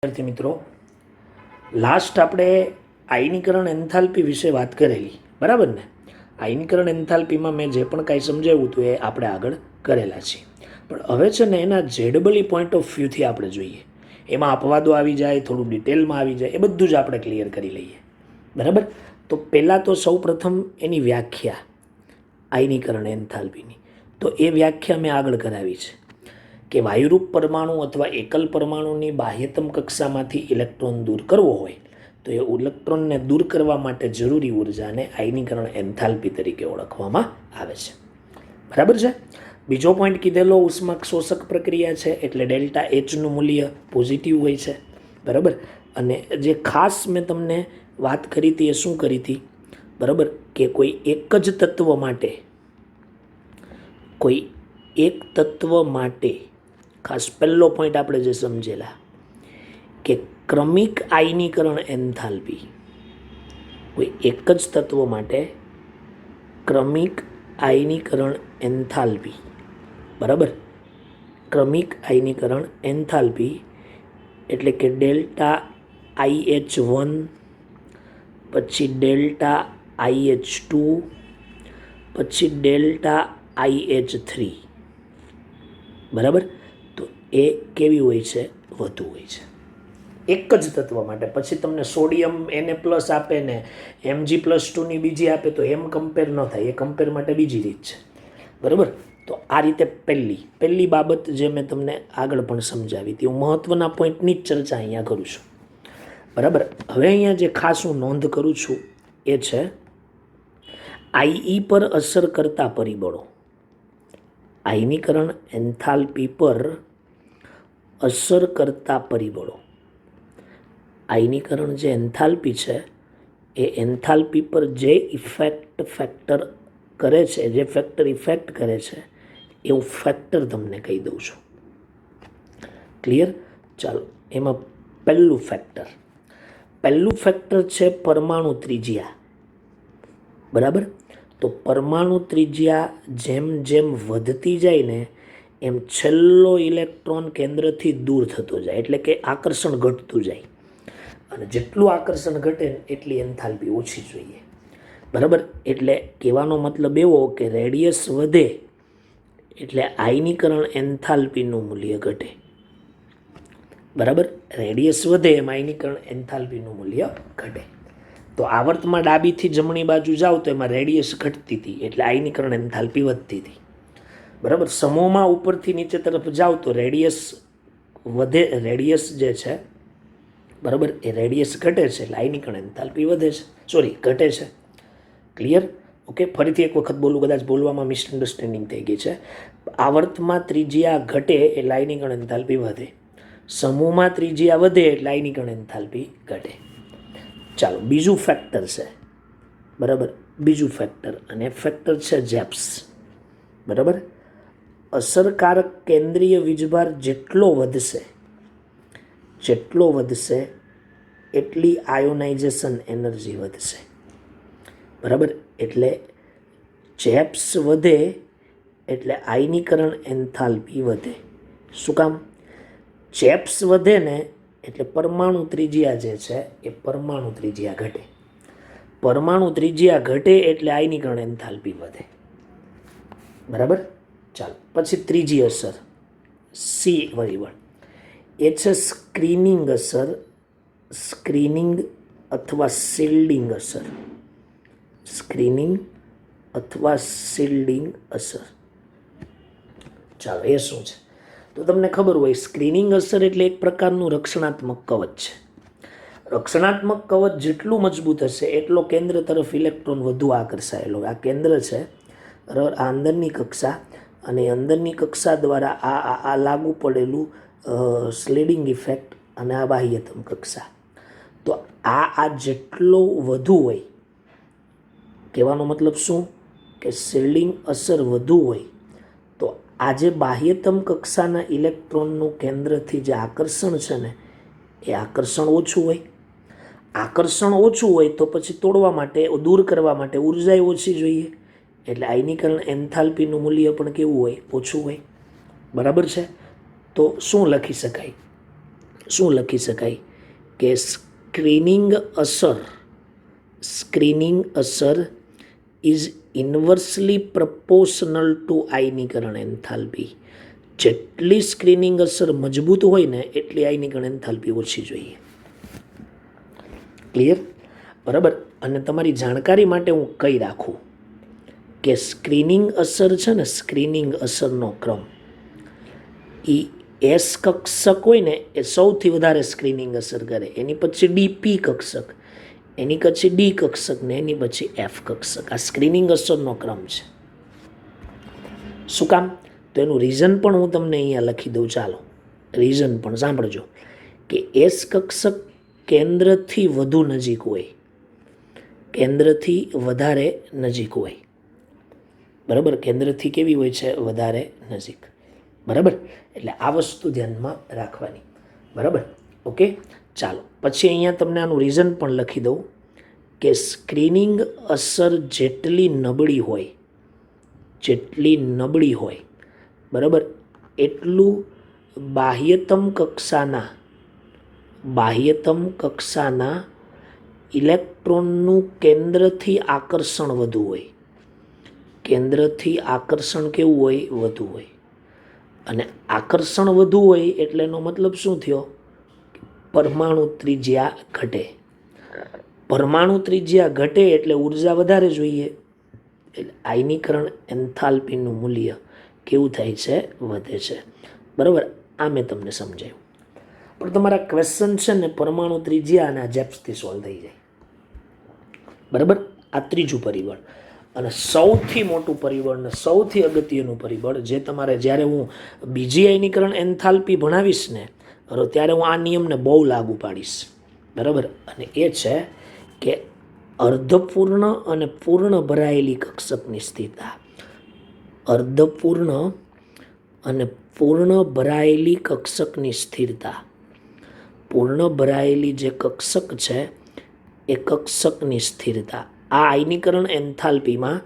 વિદ્યાર્થી મિત્રો, લાસ્ટ આપણે આયનીકરણ એન્થાલ્પી વિશે વાત કરેલી, બરાબર ને? આયનીકરણ એન્થાલ્પીમાં મેં જે પણ કાંઈ સમજાવ્યું હતું એ આપણે આગળ કરેલા છીએ. પણ હવે છે ને એના જેડબલી પોઈન્ટ ઓફ વ્યૂથી આપણે જોઈએ. એમાં અપવાદો આવી જાય, થોડું ડિટેલમાં આવી જાય, એ બધું જ આપણે ક્લિયર કરી લઈએ, બરાબર? તો પહેલાં તો સૌ પ્રથમ એની વ્યાખ્યા આયનીકરણ એન્થાલ્પીની, તો એ વ્યાખ્યા મેં આગળ કરાવી છે કે વાયુરૂપ પરમાણુ અથવા એકલ પરમાણુની બાહ્યતમ કક્ષામાંથી ઇલેક્ટ્રોન દૂર કરવો હોય તો એ ઇલેક્ટ્રોનને દૂર કરવા માટે જરૂરી ઉર્જાને આયનીકરણ એન્થાલ્પી તરીકે ઓળખવામાં આવે છે, બરાબર છે? બીજો પોઈન્ટ કીધેલો ઉષ્મા શોષક પ્રક્રિયા છે, એટલે ડેલ્ટા એચનું મૂલ્ય પોઝિટિવ હોય છે, બરાબર? અને જે ખાસ મેં તમને વાત કરી હતી એ શું કરી હતી, બરાબર? કે કોઈ એક જ તત્વ માટે ખાસ પહેલો પોઈન્ટ આપણે જે સમજેલા કે ક્રમિક આયનીકરણ એન્થાલ્પી, કોઈ એક જ તત્વ માટે ક્રમિક આયનીકરણ એન્થાલ્પી, બરાબર? ક્રમિક આયનીકરણ એન્થાલ્પી એટલે કે ડેલ્ટા IH1 પછી ડેલ્ટા IH2 પછી ડેલ્ટા IH3, બરાબર? તો એ કેવી હોય છે? વધુ હોય છે એક જ તત્વ માટે. પછી તમને સોડિયમ Na+ આપે ને Mg+2ની બીજી આપે તો એમ કમ્પેર ન થાય, એ કમ્પેર માટે બીજી રીત છે, બરાબર? તો આ રીતે પહેલી બાબત જે મેં તમને આગળ પણ સમજાવી હતી, હું મહત્ત્વના પોઈન્ટની જ ચર્ચા અહીંયા કરું છું, બરાબર? હવે અહીંયા જે ખાસ હું નોંધ કરું છું એ છે IE પર અસર કરતા પરિબળો. આયનીકરણ એન્થાલ્પી પર અસર કરતા પરિબળો. આયનીકરણ જે એન્થાલ્પી છે એ એન્થાલ્પી પર જે ફેક્ટર કરે છે, જે ફેક્ટર ઇફેક્ટ કરે છે એ હું ફેક્ટર તમને કહી દઉં છું. ક્લિયર? ચાલો, એમાં પહેલું ફેક્ટર છે પરમાણુ ત્રિજ્યા, બરાબર? તો પરમાણુ ત્રિજ્યા જેમ જેમ વધતી જાય ને એમ છેલ્લો ઇલેક્ટ્રોન કેન્દ્રથી દૂર થતો જાય, એટલે કે આકર્ષણ ઘટતું જાય. અને જેટલું આકર્ષણ ઘટે એટલી એન્થાલ્પી ઓછી જોઈએ, બરાબર? એટલે કહેવાનો મતલબ એવો કે રેડિયસ વધે એટલે આયનીકરણ એન્થાલ્પીનું મૂલ્ય ઘટે, બરાબર? રેડિયસ વધે એમ આયનીકરણ એન્થાલ્પીનું મૂલ્ય ઘટે. તો આવર્તમાં ડાબીથી જમણી બાજુ જાઓ તો એમાં રેડિયસ ઘટતી હતી એટલે આયનીકરણ એન્થાલ્પી વધતી હતી, બરાબર? સમૂહમાં ઉપરથી નીચે તરફ જાઓ તો રેડિયસ વધે, રેડિયસ જે છે, બરાબર, એ રેડિયસ ઘટે છે એટલે આયનીકરણ એન્થાલ્પી વધે છે, ઘટે છે. ક્લિયર? ઓકે, ફરીથી એક વખત બોલું, કદાચ બોલવામાં મિસઅન્ડરસ્ટેન્ડિંગ થઈ ગઈ છે. આવર્તમાં ત્રિજ્યા ઘટે એટલે આયનીકરણ એન્થાલ્પી વધે, સમૂહમાં ત્રિજ્યા વધે એટલે આયનીકરણ એન્થાલ્પી ઘટે. ચાલો, બીજું ફેક્ટર છે, બરાબર? બીજું ફેક્ટર, અને ફેક્ટર છે જેપ્સ, બરાબર? અસરકારક કેન્દ્રીય વીજભાર જેટલો વધશે એટલી આયોનાઇઝેશન એનર્જી વધશે, બરાબર? એટલે જેપ્સ વધે એટલે આયનીકરણ એન્થાલ્પી વધે. શું કામ? જેપ્સ વધે ને એટલે પરમાણુ ત્રિજ્યા જે છે એ પરમાણુ ત્રિજ્યા ઘટે. પરમાણુ ત્રિજ્યા ઘટે એટલે આયનીકરણ એન્થાલ્પી વધે, બરાબર? ચાલો, પછી ત્રીજી અસર સી પરિબળ, એ છે સ્ક્રીનિંગ અસર, સ્ક્રીનિંગ અથવા શિલ્ડિંગ અસર. સ્ક્રીનિંગ અથવા શિલ્ડિંગ અસર. ચાલો, એ શું છે? તો તમને ખબર હોય, સ્ક્રીનિંગ અસર એટલે એક પ્રકારનું રક્ષણાત્મક કવચ છે. રક્ષણાત્મક કવચ જેટલું મજબૂત હશે એટલો કેન્દ્ર તરફ ઇલેક્ટ્રોન વધુ આકર્ષાયેલો. આ કેન્દ્ર છે, આ અંદરની કક્ષા, અને અંદરની કક્ષા દ્વારા આ લાગુ પડેલું સ્લીડિંગ ઇફેક્ટ અને આ બાહ્યતમ કક્ષા. તો આ જેટલો વધુ હોય, કહેવાનો મતલબ શું કે શિલ્ડિંગ અસર વધુ હોય તો આ જે બાહ્યતમ કક્ષાના ઇલેક્ટ્રોનનું કેન્દ્રથી જે આકર્ષણ છે ને એ આકર્ષણ ઓછું હોય. આકર્ષણ ઓછું હોય તો પછી તોડવા માટે, દૂર કરવા માટે ઉર્જા ઓછી જોઈએ, એટલે આયનીકરણ એન્થાલ્પીનું મૂલ્ય પણ કેવું હોય? ઓછું હોય, બરાબર છે? તો શું લખી શકાય? શું લખી શકાય કે સ્ક્રીનિંગ અસર ઇઝ ઇન્વર્સલી પ્રપોર્શનલ ટુ આયનીકરણ એન્થાલ્પી. જેટલી સ્ક્રીનિંગ અસર મજબૂત હોય ને એટલી આયનીકરણ એન્થાલ્પી ઓછી જોઈએ. ક્લિયર? બરાબર. અને તમારી જાણકારી માટે હું કહી રાખું કે સ્ક્રીનિંગ અસર છે ને, સ્ક્રીનિંગ અસરનો ક્રમ એ એસ કક્ષક હોય ને એ સૌથી વધારે સ્ક્રીનિંગ અસર કરે, એની પછી ડીપી કક્ષક, એની પછી ડી કક્ષક ને એની પછી એફ કક્ષક. આ સ્ક્રીનિંગ અસરનો ક્રમ છે. શું કામ? તો એનું રીઝન પણ હું તમને અહીંયા લખી દઉં. ચાલો, રીઝન પણ સાંભળજો કે એસ કક્ષક કેન્દ્રથી વધુ નજીક હોય, કેન્દ્રથી વધારે નજીક હોય. બરાબર? કેન્દ્રથી કેવી હોય છે? વધારે નજીક. બરાબર? એટલે આ વસ્તુ ધ્યાનમાં રાખવાની. બરાબર? ઓકે, ચાલો પછી અહીંયા તમને આનું રીઝન પણ લખી દઉં કે સ્ક્રીનિંગ અસર જેટલી નબળી હોય, બરાબર, એટલું બાહ્યતમ કક્ષાના ઇલેક્ટ્રોનનું કેન્દ્રથી આકર્ષણ વધુ હોય. કેન્દ્રથી આકર્ષણ કેવું હોય? વધુ હોય. અને આકર્ષણ વધુ હોય એટલે એનો મતલબ શું થયો? પરમાણુ ત્રિજ્યા ઘટે. પરમાણુ ત્રિજ્યા ઘટે એટલે ઉર્જા વધારે જોઈએ, એટલે આયનીકરણ એન્થાલ્પીનું મૂલ્ય કેવું થાય છે? વધે છે. બરાબર? આ મેં તમને સમજાવ્યું. પણ તમારા ક્વેશ્ચન છે ને પરમાણુ ત્રિજ્યા અને જેપ્સથી સોલ્વ થઈ જાય. બરાબર? આ ત્રીજું પરિબળ. અને સૌથી મોટું પરિબળ ને સૌથી અગત્યનું પરિબળ જે તમારે જ્યારે હું બીજી આયનીકરણ એન્થાલ્પી ભણાવીશ ને ત્યારે હું આ નિયમને બહુ લાગુ પાડીશ. બરાબર? અને એ છે કે અર્ધપૂર્ણ અને પૂર્ણ ભરાયેલી કક્ષકની સ્થિરતા. અર્ધપૂર્ણ અને પૂર્ણ ભરાયેલી કક્ષકની સ્થિરતા. પૂર્ણ ભરાયેલી જે કક્ષક છે એ કક્ષકની સ્થિરતા આ આયનીકરણ એન્થાલ્પીમાં,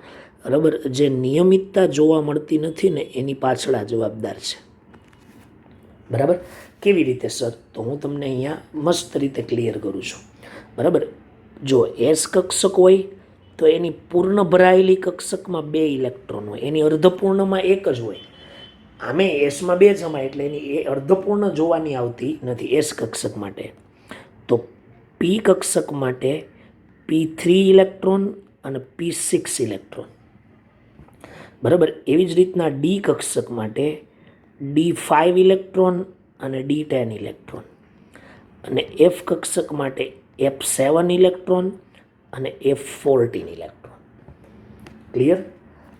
બરાબર, જે નિયમિતતા જોવા મળતી નથી ને એની પાછળ આ જવાબદાર છે. બરાબર? કેવી રીતે સર? તો હું તમને અહીંયા મસ્ત રીતે ક્લિયર કરું છું. બરાબર? જો એસ કક્ષક હોય તો એની પૂર્ણ ભરાયેલી કક્ષકમાં 2 ઇલેક્ટ્રોન હોય, એની અર્ધપૂર્ણમાં 1 જ હોય. આમે એસમાં 2 જમાય એટલે એની એ અર્ધપૂર્ણ જોવાની આવતી નથી એસ કક્ષક માટે. તો પી કક્ષક માટે P3 ઇલેક્ટ્રોન અને P6 ઇલેક્ટ્રોન. બરાબર? એવી જ રીતના ડી કક્ષક માટે D5 ઇલેક્ટ્રોન અને D10 ઇલેક્ટ્રોન. અને એફ કક્ષક માટે F7 ઇલેક્ટ્રોન અને F14 ઇલેક્ટ્રોન. ક્લિયર?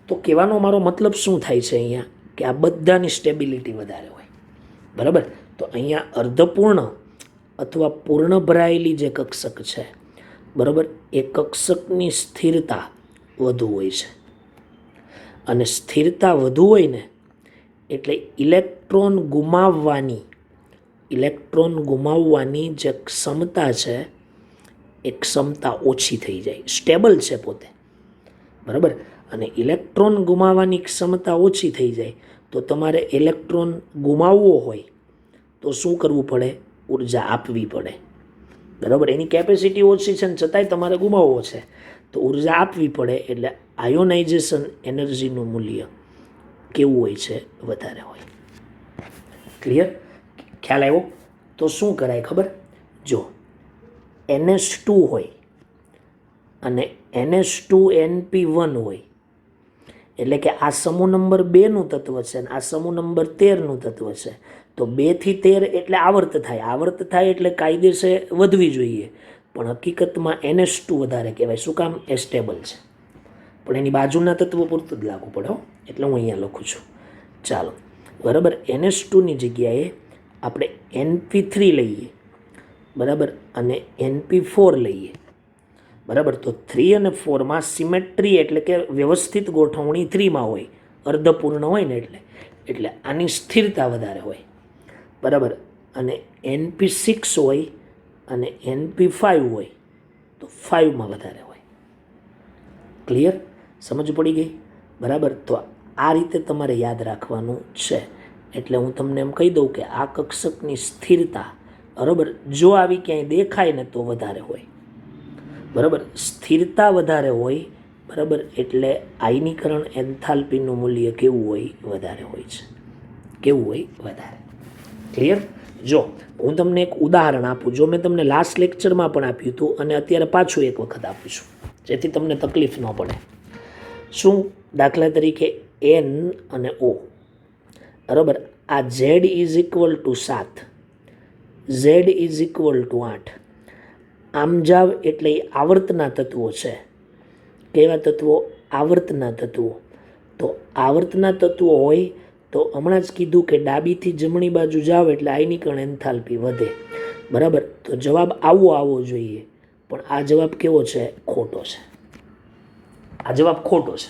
તો કહેવાનો મારો મતલબ શું થાય છે અહીંયા કે આ બધાની સ્ટેબિલિટી વધારે હોય. બરાબર? તો અહીંયા અર્ધપૂર્ણ અથવા પૂર્ણ ભરાયેલી જે કક્ષક છે, બરાબર, એ કક્ષકની સ્થિરતા વધુ હોય છે. અને સ્થિરતા વધુ હોય ને એટલે ઇલેક્ટ્રોન ગુમાવવાની જે ક્ષમતા છે એ ક્ષમતા ઓછી થઈ જાય. સ્ટેબલ છે પોતે. બરાબર? અને ઇલેક્ટ્રોન ગુમાવવાની ક્ષમતા ઓછી થઈ જાય તો તમારે ઇલેક્ટ્રોન ગુમાવવો હોય તો શું કરવું પડે? ઉર્જા આપવી પડે. બરાબર? એની કેપેસિટી ઓછી છે ને છતાંય તમારે ગુમાવવો છે તો ઉર્જા આપવી પડે. એટલે આયોનાઇઝેશન એનર્જીનું મૂલ્ય કેવું હોય છે? વધારે હોય. ક્લિયર? ખ્યાલ આવ્યો? તો શું કરાય ખબર? જો NH2 હોય અને NH2NP1 હોય એટલે કે આ સમૂહ નંબર 2નું તત્વ છે અને આ સમૂહ નંબર 13નું તત્વ છે. તો 2 થી 13 એટલે આવર્ત થાય. આવર્ત થાય એટલે કાયદેસર વધવી જોઈએ, પણ હકીકતમાં NH2 વધારે કહેવાય. શું કામ? એ સ્ટેબલ છે. પણ એની બાજુના તત્વો પૂરતું જ લાગુ પડે, એટલે હું અહીંયા લખું છું. ચાલો, બરાબર, NH2ની જગ્યાએ આપણે NP3 લઈએ, બરાબર, અને NP4 લઈએ. બરાબર? તો 3 અને 4માં સિમેટ્રી એટલે કે વ્યવસ્થિત ગોઠવણી 3માં હોય, અર્ધપૂર્ણ હોય ને એટલે આની સ્થિરતા વધારે હોય. બરાબર? અને NP6 હોય અને NP5 હોય તો 5માં વધારે હોય. ક્લિયર? સમજ પડી ગઈ? બરાબર? તો આ રીતે તમારે યાદ રાખવાનું છે. એટલે હું તમને એમ કહી દઉં કે આ કક્ષકની સ્થિરતા બરાબર. જો આવી ક્યાંય દેખાય ને તો વધારે હોય, બરાબર. સ્થિરતા વધારે હોય, બરાબર, એટલે આયનીકરણ એન્થાલ્પીનું મૂલ્ય કેવું હોય? વધારે હોય છે. કેવું હોય? વધારે. ક્લિયર? જો હું તમને એક ઉદાહરણ આપું, જો મેં તમને લાસ્ટ લેક્ચરમાં પણ આપ્યું હતું અને અત્યારે પાછું એક વખત આપું છું, જેથી તમને તકલીફ ન પડે. શું? દાખલા તરીકે એન અને ઓ, બરાબર. આ Z is equal to 7, Z is equal to 8. આમ જાવ એટલે એ આવર્તના તત્વો છે. કેવા તત્વો? આવર્તના તત્વો. તો આવર્તના તત્વો હોય તો હમણાં જ કીધું કે ડાબીથી જમણી બાજુ જાવ એટલે આયનીકરણ એન્થાલ્પી વધે, બરાબર. તો જવાબ આવવો જોઈએ, પણ આ જવાબ કેવો છે? ખોટો છે. આ જવાબ ખોટો છે.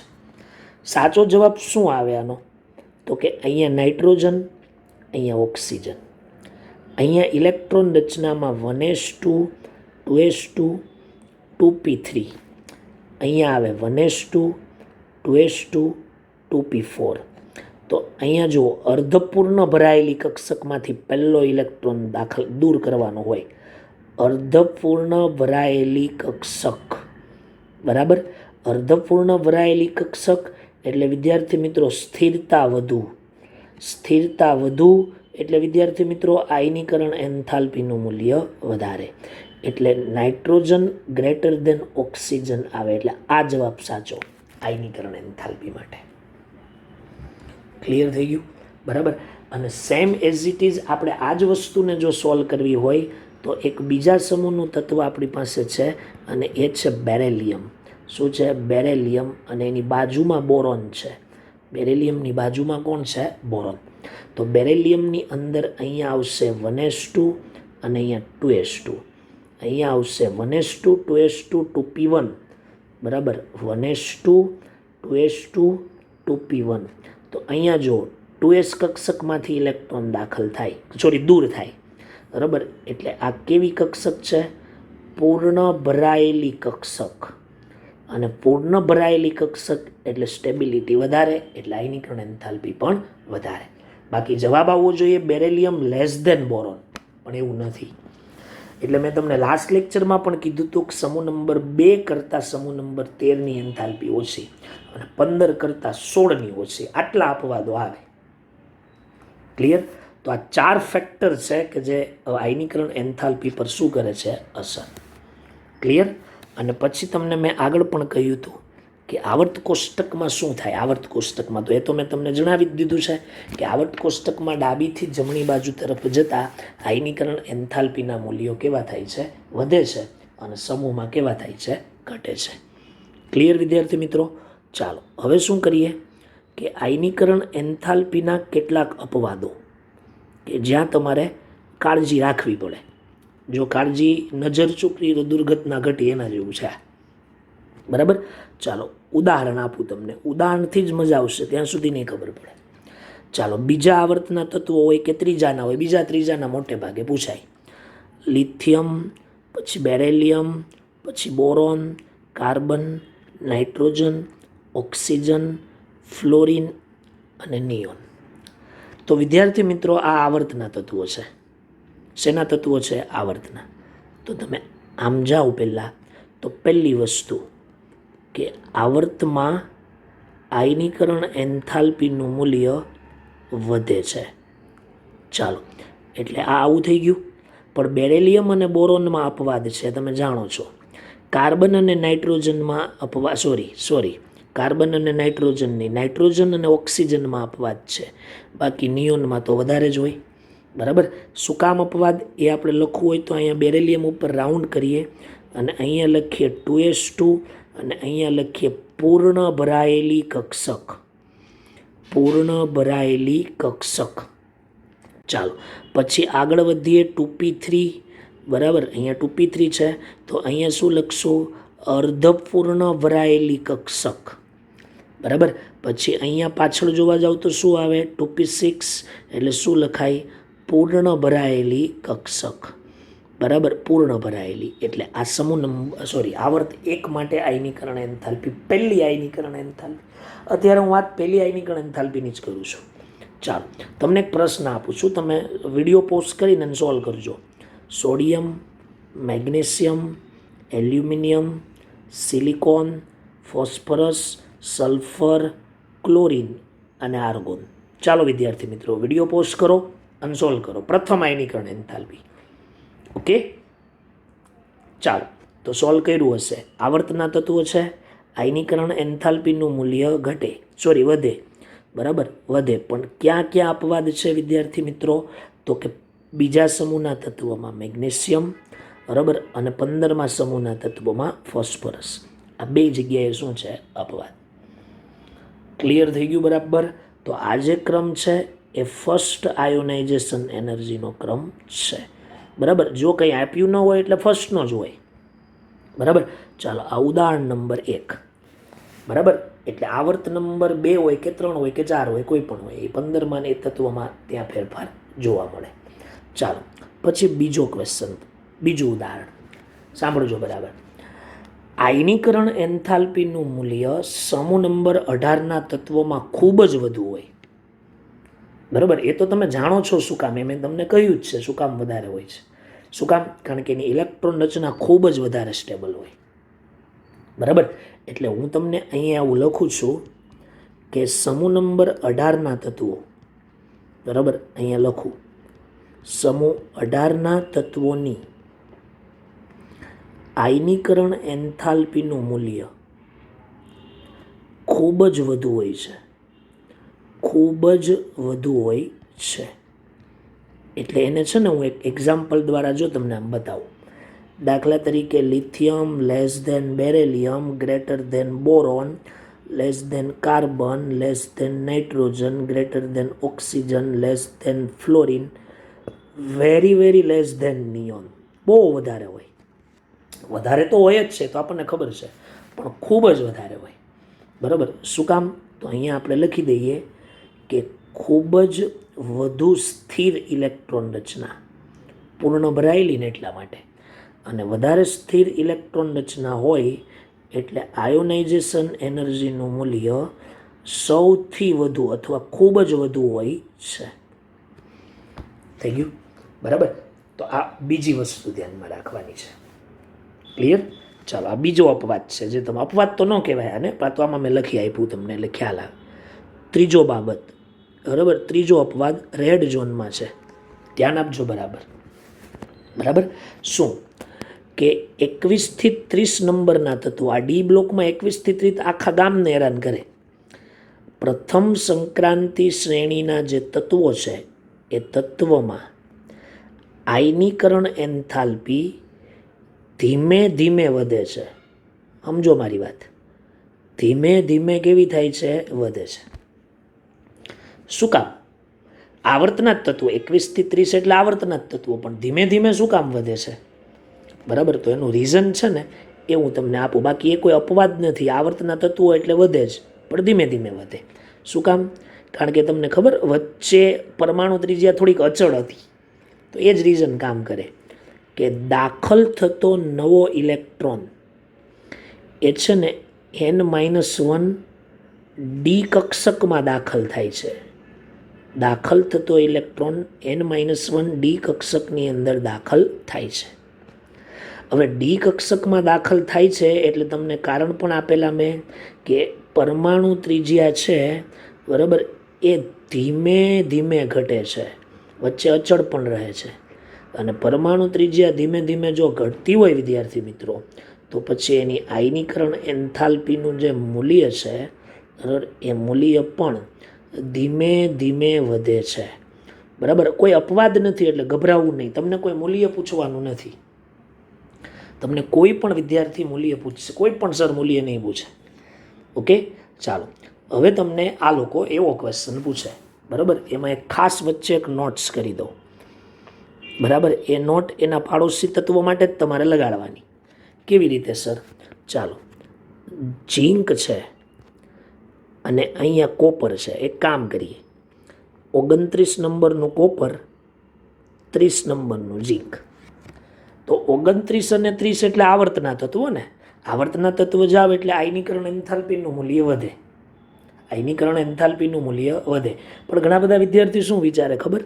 સાચો જવાબ શું આવે આનો? તો કે અહીંયા નાઇટ્રોજન, અહીંયા ઓક્સિજન. અહીંયા ઇલેક્ટ્રોન રચનામાં 1s2, 2s2, 2p3. અહીંયા આવે 1s2, 2s2, 2p4. તો અહીંયા જુઓ, અર્ધપૂર્ણ ભરાયેલી કક્ષકમાંથી પહેલો ઇલેક્ટ્રોન દૂર કરવાનો હોય. અર્ધપૂર્ણ ભરાયેલી કક્ષક, બરાબર. અર્ધપૂર્ણ ભરાયેલી કક્ષક એટલે વિદ્યાર્થી મિત્રો સ્થિરતા વધુ. સ્થિરતા વધુ એટલે વિદ્યાર્થી મિત્રો આયનીકરણ એન્થાલ્પીનું મૂલ્ય વધારે. એટલે નાઇટ્રોજન ગ્રેટર દેન ઓક્સિજન આવે. એટલે આ જવાબ સાચો આયનીકરણ એન્થાલ્પી માટે. ક્લિયર થઈ ગયું? બરાબર. અને સેમ એઝ ઇટ ઇઝ આપણે આ જ વસ્તુને જો સોલ્વ કરવી હોય તો એક બીજા સમૂહનું તત્વ આપણી પાસે છે અને એ છે બેરેલિયમ. શું છે? બેરેલિયમ. અને એની બાજુમાં બોરોન છે. બેરેલિયમની બાજુમાં કોણ છે? બોરોન. તો બેરેલિયમની અંદર અહીંયા આવશે 1s2 અને અહીંયા 2s2. અહીંયા આવશે 1s2, 2s2, 2p1, બરાબર. 1s2, 2s2, 2p1. તો અહીંયા જો 2s કક્ષકમાંથી ઇલેક્ટ્રોન દાખલ થાય, દૂર થાય, બરાબર. એટલે આ કેવી કક્ષક છે? પૂર્ણ ભરાયેલી કક્ષક. અને પૂર્ણ ભરાયેલી કક્ષક એટલે સ્ટેબિલિટી વધારે, એટલે આયનીકરણ એન્થાલ્પી પણ વધારે. બાકી જવાબ આવવો જોઈએ બેરેલિયમ લેસ ધેન બોરોન, પણ એવું નથી. એટલે મેં તમને લાસ્ટ લેક્ચરમાં પણ કીધું હતું કે સમૂહ નંબર 2 કરતાં સમૂહ નંબર 13ની એન્થાલ્પી ઓછી અને 15 કરતાં 16ની ઓછી. આટલા અપવાદો આવે. ક્લિયર? તો આ 4 ફેક્ટર છે કે જે આયનીકરણ એન્થાલ્પી પર શું કરે છે? અસર. ક્લિયર? અને પછી તમને મેં આગળ પણ કહ્યું હતું કે આવર્ત કોષ્ટકમાં શું થાય. આવર્ત કોષ્ટકમાં તો એ તો મેં તમને જણાવી જ દીધું છે કે આવર્ત કોષ્ટકમાં ડાબીથી જમણી બાજુ તરફ જતાં આયનીકરણ એન્થાલ્પીના મૂલ્યો કેવા થાય છે? વધે છે. અને સમૂહમાં કેવા થાય છે? ઘટે છે. ક્લિયર વિદ્યાર્થી મિત્રો? ચાલો હવે શું કરીએ કે આયનીકરણ એન્થાલ્પીના કેટલાક અપવાદો કે જ્યાં તમારે કાળજી રાખવી પડે. જો કાળજી નજર ચૂકવી તો દુર્ઘટના ઘટી, એના જેવું છે. બરાબર. ચાલો ઉદાહરણ આપું તમને. ઉદાહરણથી જ મજા આવશે, ત્યાં સુધી નહીં ખબર પડે. ચાલો બીજા આવર્તના તત્વો હોય કે ત્રીજાના હોય, બીજા ત્રીજાના મોટે ભાગે પૂછાય. લિથિયમ, પછી બેરેલિયમ, પછી boron, carbon, nitrogen, oxygen, fluorine અને નિયોન. તો વિદ્યાર્થી મિત્રો આ આવર્તના તત્વો છે. શેના તત્વો છે? આવર્તના. તો તમે આમ જાઓ પહેલાં તો પહેલી વસ્તુ કે આવર્તમાં આયનીકરણ એન્થાલ્પીનું મૂલ્ય વધે છે. ચાલો, એટલે આ આવું થઈ ગયું. પણ બેરેલિયમ અને બોરોનમાં અપવાદ છે, તમે જાણો છો. કાર્બન અને નાઇટ્રોજનમાં અપવાદ, કાર્બન અને નાઇટ્રોજનની, નાઇટ્રોજન અને ઓક્સિજનમાં અપવાદ છે. બાકી નિયોનમાં તો વધારે જ હોય. બરાબર. શું કામ અપવાદ? એ આપણે લખવું હોય તો અહીંયા બેરેલિયમ ઉપર રાઉન્ડ કરીએ અને અહીંયા લખીએ 2s2 અને અહીંયા લખીએ પૂર્ણ ભરાયેલી કક્ષક. પૂર્ણ ભરાયેલી કક્ષક. ચાલો પછી આગળ વધીએ 2p3. બરાબર. અહીંયા 2p3 છે તો અહીંયા શું લખશું? અર્ધપૂર્ણ ભરાયેલી કક્ષક. બરાબર. પછી અહીંયા પાછળ જોવા જાવ તો શું આવે? 2p6 એટલે શું લખાય? પૂર્ણ ભરાયેલી કક્ષક. બરાબર. પૂર્ણ ભરાયેલી એટલે આ સમૂહ નંબર આવર્ત 1 માટે આયનીકરણ એન્થાલ્પી, પહેલી આયનીકરણ એન્થાલ્પી. અત્યારે હું વાત પહેલી આયનીકરણ એન્થાલ્પીની જ કરું છું. ચાલો તમને એક પ્રશ્ન આપું છું, તમે વિડીયો પોઝ કરીને સોલ્વ કરજો. Sodium, magnesium, aluminium, silicon, phosphorus, sulphur, chlorine અને આર્ગોન. ચાલો વિદ્યાર્થી મિત્રો, વિડીયો પોઝ કરો અને સોલ્વ કરો. પ્રથમ આયનીકરણ એન્થાલ્પી. ઓકે, ચાલો તો સોલ્વ કર્યું હશે. આવર્તના તત્વો છે, આયનીકરણ એન્થાલ્પીનું મૂલ્ય વધે. બરાબર, વધે. પણ ક્યાં ક્યાં અપવાદ છે વિદ્યાર્થી મિત્રો? તો કે બીજા સમૂહના તત્વોમાં મેગ્નેશિયમ, બરાબર, અને 15મા સમૂહના તત્વોમાં ફોસ્ફરસ. આ બે જગ્યાએ શું છે? અપવાદ. ક્લિયર થઈ ગયું? બરાબર. તો આ જે ક્રમ છે એ ફર્સ્ટ આયોનાઇઝેશન એનર્જીનો ક્રમ છે. બરાબર, જો કંઈ આપ્યું ન હોય એટલે ફર્સ્ટનો જ હોય. બરાબર, ચાલો આ ઉદાહરણ નંબર 1. બરાબર, એટલે આવર્ત નંબર 2 હોય કે 3 હોય કે 4 હોય, કોઈ પણ હોય, એ 15માં એ તત્વમાં ત્યાં ફેરફાર જોવા મળે. ચાલો પછી બીજો ક્વેશ્ચન, બીજું ઉદાહરણ સાંભળજો. બરાબર, આયનીકરણ એન્થાલ્પીનું મૂલ્ય સમૂહ નંબર 18ના તત્વોમાં ખૂબ જ વધુ હોય. બરાબર, એ તો તમે જાણો છો. શું કામ? એ મેં તમને કહ્યું જ છે શું કામ વધારે હોય છે. શું કામ? કારણ કે એની ઇલેક્ટ્રોન રચના ખૂબ જ વધારે સ્ટેબલ હોય. બરાબર, એટલે હું તમને અહીંયા એવું લખું છું કે સમૂહ નંબર 18ના તત્વો, બરાબર, અહીંયા લખું, સમૂહ 18ના તત્વોની આયનીકરણ એન્થાલ્પીનું મૂલ્ય ખૂબ જ વધુ હોય છે. ખૂબ જ વધુ હોય છે. એટલે એને છે ને હું એક એક્ઝામ્પલ દ્વારા જો તમને આમ બતાવું. દાખલા તરીકે lithium less than beryllium greater than boron less than carbon less than nitrogen greater than oxygen less than fluorine very very less than neon. બહુ વધારે હોય. વધારે તો હોય જ છે, તો આપણને ખબર છે, પણ ખૂબ જ વધારે હોય. બરાબર, શું કામ? તો અહીંયા આપણે લખી દઈએ કે ખૂબ જ વધુ સ્થિર ઇલેક્ટ્રોન રચના, પૂર્ણ ભરાયેલી ને એટલા માટે. અને વધારે સ્થિર ઇલેક્ટ્રોન રચના હોય એટલે આયોનાઇઝેશન એનર્જીનું મૂલ્ય સૌથી વધુ અથવા ખૂબ જ વધુ હોય છે. થઈ ગયું? બરાબર, તો આ બીજી વસ્તુ ધ્યાનમાં રાખવાની છે. ક્લિયર? ચાલો આ બીજો અપવાદ છે, જે તમે અપવાદ તો ન કહેવાય આને, પણ તો આમાં મેં લખી આપ્યું તમને એટલે ખ્યાલ આવે. ત્રીજો બાબત, બરાબર, ત્રીજો અપવાદ રેડ ઝોનમાં છે. ધ્યાન આપજો. બરાબર, બરાબર. શું કે 21 થી 30 નંબરના તત્વો, આ ડી બ્લોકમાં 21 થી 30 આખા ગામને હેરાન કરે. પ્રથમ સંક્રાંતિ શ્રેણીના જે તત્વો છે એ તત્વમાં આયનીકરણ એન્થાલ્પી ધીમે ધીમે વધે છે. સમજો મારી વાત. ધીમે ધીમે કેવી થાય છે? વધે છે. શું કામ? આવર્તના જ તત્વો, 21 થી 30 એટલે આવર્તના જ તત્વો, પણ ધીમે ધીમે શું કામ વધે છે? બરાબર, તો એનું રીઝન છે ને એ હું તમને આપું. બાકી એ કોઈ અપવાદ નથી. આવર્તના તત્વો એટલે વધે જ, પણ ધીમે ધીમે વધે. શું કામ? કારણ કે તમને ખબર, વચ્ચે પરમાણુ ત્રિજ્યા થોડીક અચળ હતી, તો એ જ રીઝન કામ કરે કે દાખલ થતો નવો ઇલેક્ટ્રોન એ છે ને N-1 ડી કક્ષકમાં દાખલ થાય છે. દાખલ થતો ઇલેક્ટ્રોન N-1 ડી કક્ષકની અંદર દાખલ થાય છે. હવે ડી કક્ષકમાં દાખલ થાય છે એટલે તમને કારણ પણ આપેલા મેં કે પરમાણુ ત્રિજ્યા છે, બરાબર, એ ધીમે ધીમે ઘટે છે, વચ્ચે અચળ પણ રહે છે. અને પરમાણુ ત્રિજ્યા ધીમે ધીમે જો ઘટતી હોય વિદ્યાર્થી મિત્રો, તો પછી એની આયનીકરણ એન્થાલ્પીનું જે મૂલ્ય છે, બરાબર, એ મૂલ્ય પણ ધીમે ધીમે વધે છે. બરાબર, કોઈ અપવાદ નથી એટલે ગભરાવું નહીં. તમને કોઈ મૂલ્ય પૂછવાનું નથી. તમને કોઈ પણ વિદ્યાર્થી મૂલ્ય પૂછશે, કોઈ પણ સર મૂલ્ય નહીં પૂછે. ઓકે, ચાલો હવે તમને આ લોકો એવો ક્વેશ્ચન પૂછે, બરાબર, એમાં એક ખાસ વચ્ચે એક નોટ્સ કરી દો. બરાબર, એ નોટ એના પાડોશી તત્વો માટે જ તમારે લગાડવાની. કેવી રીતે સર? ચાલો, ઝીંક છે અને અહીંયા કોપર છે. એક કામ કરીએ, 29 નંબરનું કોપર, 30 નંબરનું ઝીંક. તો 29 અને 30 એટલે આવર્તના તત્વો ને. આવર્તના તત્વ જાવ એટલે આયનીકરણ એન્થાલ્પીનું મૂલ્ય વધે. આયનીકરણ એન્થાલ્પીનું મૂલ્ય વધે. પણ ઘણા બધા વિદ્યાર્થી શું વિચારે ખબર?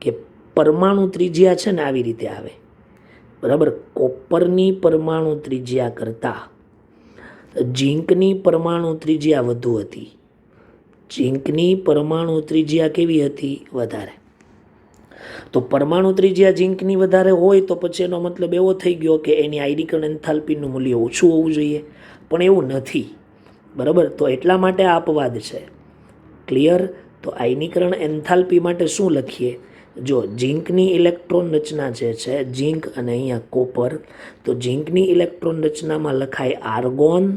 કે પરમાણુ ત્રિજ્યા છે ને આવી રીતે આવે. બરાબર. કોપરની પરમાણુ ત્રિજ્યા કરતાં ઝીંકની પરમાણુ ત્રિજ્યા વધુ હતી. ઝીંકની પરમાણુ ત્રિજ્યા કેવી હતી? વધારે. તો પરમાણુ ત્રિજ્યા ઝીંકની વધારે હોય તો પછી એનો મતલબ એવો થઈ ગયો કે એની આયનીકરણ એન્થાલ્પીનું મૂલ્ય ઓછું હોવું જોઈએ, પણ એવું નથી. બરાબર. તો એટલા માટે આ અપવાદ છે. ક્લિયર. તો આયનીકરણ એન્થાલ્પી માટે શું લખીએ? જો ઝીંકની ઇલેક્ટ્રોન રચના જે છે, ઝીંક અને અહીંયા કોપર, તો ઝીંકની ઇલેક્ટ્રોન રચનામાં લખાય આર્ગોન,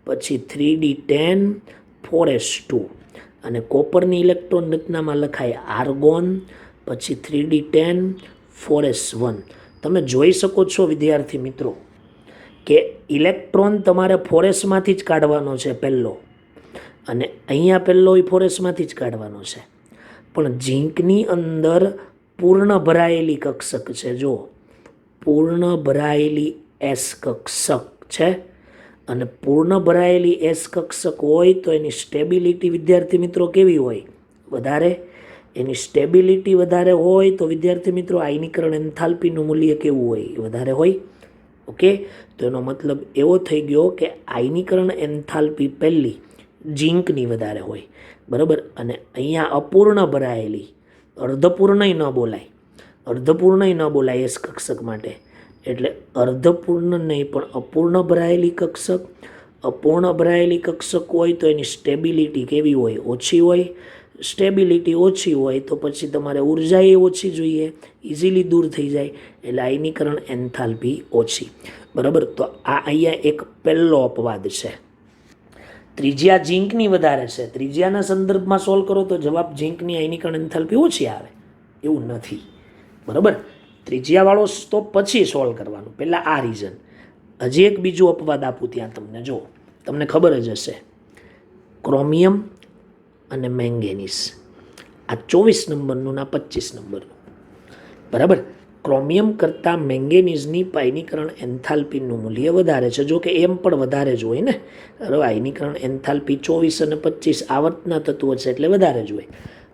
પછી 3d10 4s2, અને કોપરની ઇલેક્ટ્રોન રચનામાં લખાય આર્ગોન, પછી 3d10 4s1. તમે જોઈ શકો છો વિદ્યાર્થી મિત્રો કે ઇલેક્ટ્રોન તમારે 4sમાંથી જ કાઢવાનો છે પહેલો, અને અહીંયા પહેલો એ 4sમાંથી જ કાઢવાનો છે. પણ ઝીંકની અંદર પૂર્ણ ભરાયેલી કક્ષક છે. જો પૂર્ણ ભરાયેલી એસ કક્ષક છે, અને પૂર્ણ ભરાયેલી એસ કક્ષક હોય તો એની સ્ટેબિલિટી વિદ્યાર્થી મિત્રો કેવી હોય? વધારે. એની સ્ટેબિલિટી વધારે હોય તો વિદ્યાર્થી મિત્રો આયનીકરણ એન્થાલ્પીનું મૂલ્ય કેવું હોય? વધારે હોય. ઓકે. તો એનો મતલબ એવો થઈ ગયો કે આયનીકરણ એન્થાલ્પી પહેલી ઝીંકની વધારે હોય. બરાબર. અને અહીંયા અપૂર્ણ ભરાયેલી, અર્ધપૂર્ણય ન બોલાય, અર્ધપૂર્ણય ન બોલાય એસ કક્ષક માટે. એટલે અર્ધપૂર્ણ નહીં પણ અપૂર્ણ ભરાયેલી કક્ષક. અપૂર્ણ ભરાયેલી કક્ષક હોય તો એની સ્ટેબિલિટી કેવી હોય? ઓછી હોય. સ્ટેબિલિટી ઓછી હોય તો પછી તમારે ઉર્જા એ ઓછી જોઈએ, ઇઝીલી દૂર થઈ જાય, એટલે આયનીકરણ એન્થાલ્પી ઓછી. બરાબર. તો આ અહીંયા એક પહેલો અપવાદ છે. ત્રિજ્યા ઝીંકની વધારે છે, ત્રિજ્યાના સંદર્ભમાં સોલ્વ કરો તો જવાબ ઝીંકની આયનીકરણ એન્થાલ્પી ઓછી આવે, એવું નથી. બરાબર. ત્રિજ્યાવાળો તો પછી સોલ્વ કરવાનું, પહેલાં આ રીઝન. હજી એક બીજું અપવાદ આપું ત્યાં તમને, જો તમને ખબર જ હશે, ક્રોમિયમ અને મેંગેનીઝ, આ 24 નંબરનું ના 25 નંબરનું. બરાબર. ક્રોમિયમ કરતાં મેંગેનીઝની આયનીકરણ એન્થાલ્પીનું મૂલ્ય વધારે છે. જો કે એમ પણ વધારે જ હોય ને. બરાબર. આયનીકરણ એન્થાલ્પી 24 અને 25 આવર્તના તત્વો છે એટલે વધારે જ હોય.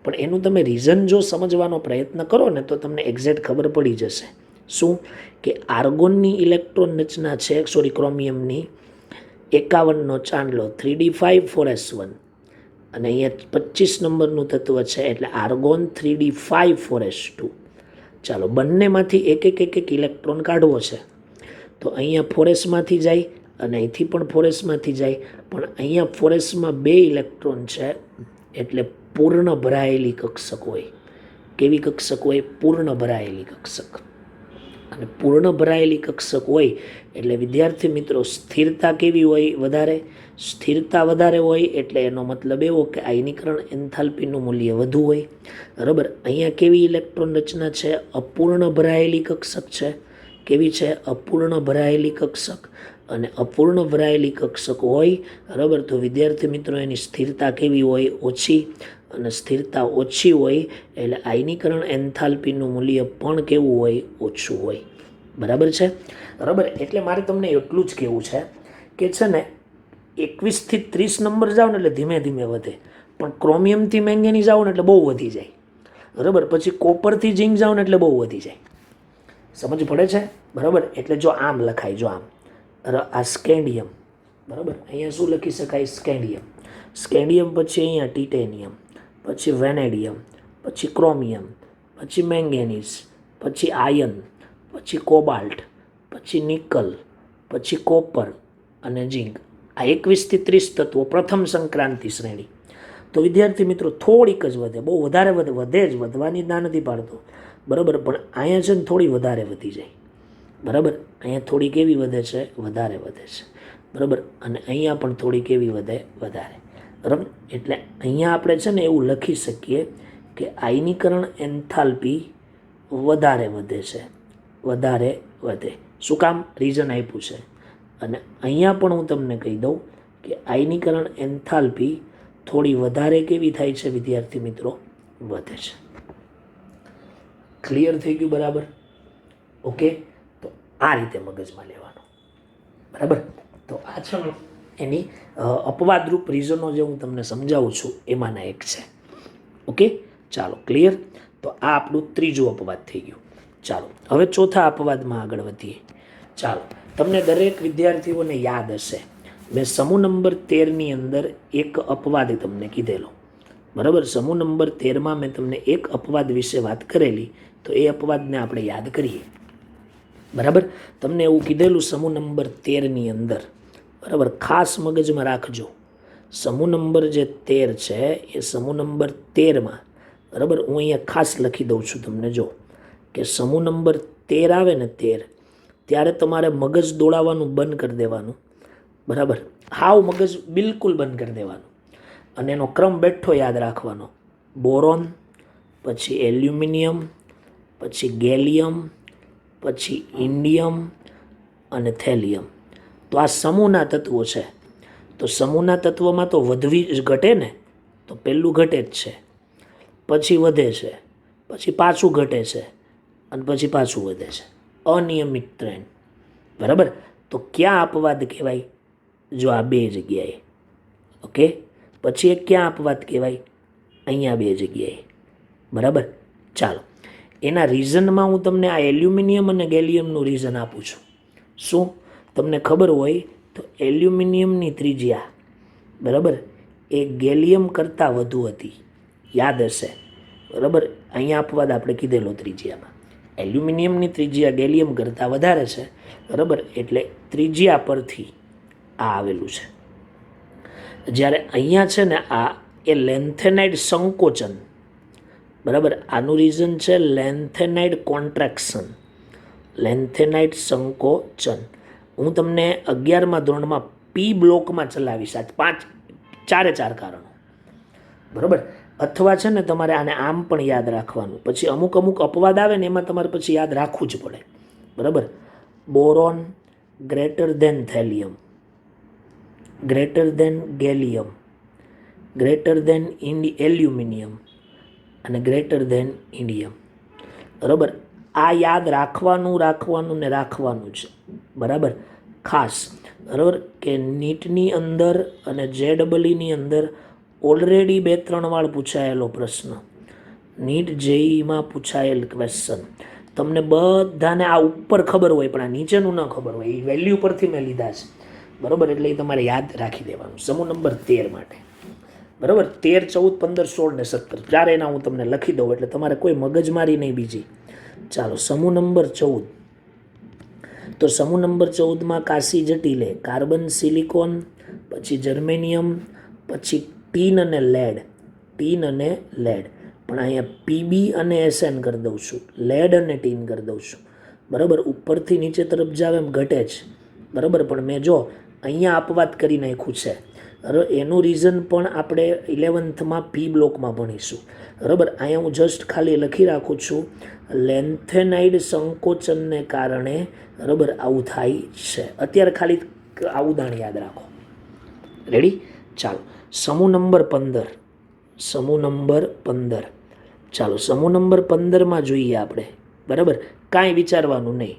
પણ એનું તમે રીઝન જો સમજવાનો પ્રયત્ન કરો ને તો તમને એક્ઝેક્ટ ખબર પડી જશે. શું? કે આર્ગોનની ઇલેક્ટ્રોન રચના છે, ક્રોમિયમની 51નો ચાંદલો 3d5 4s1, અને અહીંયા 25 નંબરનું તત્વ છે એટલે આર્ગોન 3d5 4s2. ચાલો, બંનેમાંથી એક ઇલેક્ટ્રોન કાઢવો છે. તો અહીંયા 4sમાંથી જાય અને અહીંથી પણ 4sમાંથી જાય, પણ અહીંયા 4sમાં 2 ઇલેક્ટ્રોન છે એટલે પૂર્ણ ભરાયેલી કક્ષક હોય. કેવી કક્ષક હોય? પૂર્ણ ભરાયેલી કક્ષક. અને પૂર્ણ ભરાયેલી કક્ષક હોય એટલે વિદ્યાર્થી મિત્રો સ્થિરતા કેવી હોય? વધારે. સ્થિરતા વધારે હોય એટલે એનો મતલબ એવો કે આયનીકરણ એન્થાલ્પીનું મૂલ્ય વધુ હોય. બરાબર. અહીંયા કેવી ઇલેક્ટ્રોન રચના છે? અપૂર્ણ ભરાયેલી કક્ષક છે. કેવી છે? અપૂર્ણ ભરાયેલી કક્ષક. અને અપૂર્ણ ભરાયેલી કક્ષક હોય, બરાબર, તો વિદ્યાર્થી મિત્રો એની સ્થિરતા કેવી હોય? ઓછી. અને સ્થિરતા ઓછી હોય એટલે આયનીકરણ એન્થાલ્પીનું મૂલ્ય પણ કેવું હોય? ઓછું હોય. બરાબર છે. બરાબર. એટલે મારે તમને એટલું જ કહેવું છે કે છે ને 21 થી 30 નંબર જાઓ ને એટલે ધીમે ધીમે વધે, પણ ક્રોમિયમથી મેંગેનીઝ જાઓ ને એટલે બહુ વધી જાય. બરાબર. પછી કોપરથી ઝીંક જાઓ ને એટલે બહુ વધી જાય. સમજ પડે છે? બરાબર. એટલે જો આમ લખાય, જો આમ આ સ્કેન્ડિયમ. બરાબર. અહીંયા શું લખી શકાય? સ્કેન્ડિયમ. સ્કેન્ડિયમ પછી અહીંયા ટિટેનિયમ, પછી વેનેડિયમ, પછી ક્રોમિયમ, પછી મેંગેનીઝ, પછી આયન, પછી કોબાલ્ટ, પછી નિકલ, પછી કોપર અને ઝીંક. આ 21 થી 30 તત્વો પ્રથમ સંક્રાંતિ શ્રેણી. તો વિદ્યાર્થી મિત્રો થોડીક જ વધે, બહુ વધારે વધે જ, વધવાની ના નથી પાડતો. બરાબર. પણ અહીંયા છે ને થોડી વધારે વધી જાય. બરાબર. અહીંયા થોડી કેવી વધે છે? વધારે વધે છે. બરાબર. અને અહીંયા પણ થોડી કેવી વધે? વધારે. બરાબર. એટલે અહીંયા આપણે છે ને એવું લખી શકીએ કે આયનીકરણ એન્થાલ્પી વધારે વધે છે. વધારે વધે. શું કામ? રીઝન આપ્યું છે. અને અહીંયા પણ હું તમને કહી દઉં કે આયનીકરણ એન્થાલ્પી થોડી વધારે કેવી થાય છે વિદ્યાર્થી મિત્રો? વધે છે. ક્લિયર થઈ ગયું? બરાબર. ઓકે. તો આ રીતે મગજમાં લેવાનું. બરાબર. તો આ છે એની અપવાદરૂપ રીઝનો જે હું તમને સમજાવું છું એમાંના એક છે. ઓકે. ચાલો, ક્લિયર. તો આ આપણું ત્રીજું અપવાદ થઈ ગયું. ચાલો હવે ચોથા અપવાદમાં આગળ વધીએ. ચાલો, તમને દરેક વિદ્યાર્થીઓને યાદ હશે, મેં સમૂહ નંબર 13ની અંદર એક અપવાદ તમને કીધેલો. બરાબર, સમૂહ નંબર 13માં મેં તમને એક અપવાદ વિશે વાત કરેલી, તો એ અપવાદને આપણે યાદ કરીએ. બરાબર, તમને એવું કીધેલું સમૂહ નંબર 13ની અંદર. બરાબર, ખાસ મગજમાં રાખજો, સમૂહ નંબર જે 13 છે એ સમૂહ નંબર 13માં, બરાબર, હું અહીંયા ખાસ લખી દઉં છું તમને, જો કે સમૂહ નંબર 13 આવે ને 13, ત્યારે તમારે મગજ દોડાવવાનું બંધ કરી દેવાનું. બરાબર, હાવ મગજ બિલકુલ બંધ કરી દેવાનું, અને એનો ક્રમ બેઠો યાદ રાખવાનો. બોરોન, પછી એલ્યુમિનિયમ, પછી ગેલિયમ, પછી ઇન્ડિયમ અને થેલિયમ. તો આ સમૂહના તત્વો છે. તો સમૂહના તત્વમાં તો વધવી જ ઘટે ને, તો પહેલું ઘટે જ છે, પછી વધે છે, પછી પાછું ઘટે છે, અને પછી પાછું વધે છે. અનિયમિત ટ્રેન્ડ. બરાબર, તો ક્યાં અપવાદ કહેવાય? જો આ બે જગ્યાએ. ઓકે, પછી એક ક્યાં અપવાદ કહેવાય? અહીંયા બે જગ્યાએ. બરાબર, ચાલો, એના રીઝનમાં હું તમને આ એલ્યુમિનિયમ અને ગેલિયમનું રીઝન આપું છું. શું તમને ખબર હોય તો એલ્યુમિનિયમની ત્રિજ્યા, બરાબર, એ ગેલિયમ કરતાં વધુ હતી, યાદ હશે. બરાબર, અહીંયા અપવાદ આપણે કીધેલો ત્રિજ્યામાં, એલ્યુમિનિયમની ત્રિજ્યા ગેલિયમ કરતાં વધારે છે. બરાબર, એટલે ત્રિજ્યા પરથી આ આવેલું છે. જ્યારે અહીંયા છે ને આ એ લેન્થેનાઇડ સંકોચન. બરાબર, આનું રીઝન છે લેન્થેનાઇડ કોન્ટ્રાક્શન, લેન્થેનાઇડ સંકોચન. હું તમને 11મા ધોરણમાં પી બ્લોકમાં ચલાવીશ આ ચારે ચાર કારણો. બરાબર, અથવા છે ને તમારે આને આમ પણ યાદ રાખવાનું, પછી અમુક અમુક અપવાદ આવે ને એમાં તમારે પછી યાદ રાખવું જ પડે. બરાબર, boron greater than thallium, greater than gallium, greater than aluminium અને ગ્રેટર ધેન ઇન્ડિયમ. બરાબર, આ યાદ રાખવાનું ને રાખવાનું છે. બરાબર, ખાસ. બરાબર, કે નીટની અંદર અને JEEની અંદર ઓલરેડી 2-3 વાર પૂછાયેલો પ્રશ્ન, નીટ જેઈમાં પૂછાયેલ ક્વેશ્ચન, તમને બધાને આ ઉપર ખબર હોય પણ આ નીચેનું ન ખબર હોય, એ વેલ્યુ પરથી મેં લીધા છે. બરાબર, એટલે એ તમારે યાદ રાખી દેવાનું સમૂહ નંબર 13 માટે. બરાબર, 13, 14, 15, 16 ને 17 ચાર એના હું તમને લખી દઉં, એટલે તમારે કોઈ મગજમારી નહીં બીજી. ચાલો, સમૂહ નંબર 14. તો સમૂહ નંબર 14માં કાસી જટિલે કાર્બન, સિલિકોન, પછી જર્મેનિયમ, પછી ટીન અને લેડ, ટીન અને લેડ. પણ અહીંયા પીબી અને એસએન કરી દઉં છું, લેડ અને ટીન કરી દઉં છું. બરાબર, ઉપરથી નીચે તરફ જાવ એમ ઘટે જ. બરાબર, પણ મેં જો અહીંયા અપવાદ કરી નાખ્યું છે. બરાબર, એનું રીઝન પણ આપણે 11થમાં પી બ્લોકમાં ભણીશું. બરાબર, અહીંયા હું જસ્ટ ખાલી લખી રાખું છું, લેન્થેનાઇડ સંકોચનને કારણે બરાબર આવું થાય છે. અત્યારે ખાલી આવું દાણ યાદ રાખો. રેડી? ચાલો, સમૂહ નંબર 15. સમૂહ નંબર 15. ચાલો, સમૂહ નંબર 15માં જોઈએ આપણે. બરાબર, કાંઈ વિચારવાનું નહીં,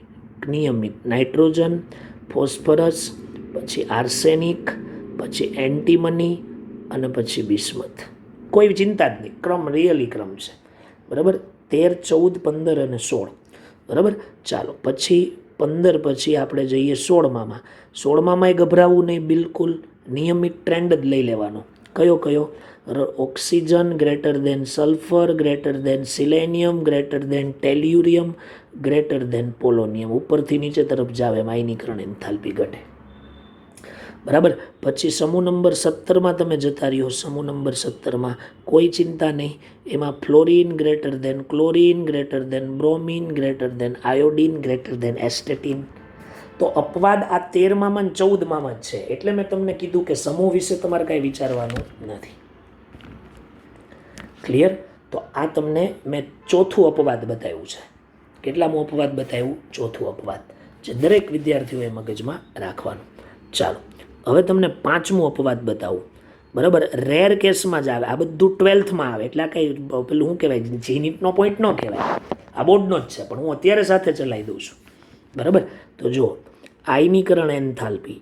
નિયમિત નાઇટ્રોજન, ફોસ્ફરસ, પછી આર્સેનિક, પછી એન્ટીમની અને પછી બિસ્મથ. કોઈ ચિંતા જ નહીં, ક્રમ રિયલી ક્રમ છે. બરાબર, 13, 14, 15 અને 16. બરાબર, ચાલો, પછી 15 પછી આપણે જઈએ 16માં. 16માં ગભરાવું નહીં બિલકુલ, નિયમિત ટ્રેન્ડ જ લઈ લેવાનો. કયો કયો? Oxygen greater than sulphur, greater than selenium, greater than tellurium, greater than polonium. ઉપરથી નીચે તરફ જાવ એમ આયનીકરણ એન્થાલ્પી ઘટે. બરાબર, પછી સમૂહ નંબર 17માં તમે જતા રહ્યો. સમૂહ નંબર 17માં કોઈ ચિંતા નહીં, એમાં fluorine greater than chlorine, greater than bromine, greater than iodine, greater than astatine. તો અપવાદ આ 13માં અને 14માં જ છે. એટલે મેં તમને કીધું કે સમૂહ વિશે તમારે કાંઈ વિચારવાનું નથી. ક્લિયર? તો આ તમને મેં ચોથું અપવાદ બતાવ્યું છે. કેટલામું અપવાદ બતાવ્યું? ચોથું અપવાદ, જે દરેક વિદ્યાર્થીઓએ મગજમાં રાખવાનું. ચાલો, હવે તમને 5મું અપવાદ બતાવું. બરાબર, રેર કેસમાં જ આવે. આ બધું 12થમાં આવે, એટલે કંઈ પેલું શું કહેવાય, જીનીટનો પોઈન્ટ ન કહેવાય, આ બોર્ડનો જ છે, પણ હું અત્યારે સાથે ચલાવી દઉં છું. બરાબર, તો જો આયનીકરણ એન્થાલ્પી,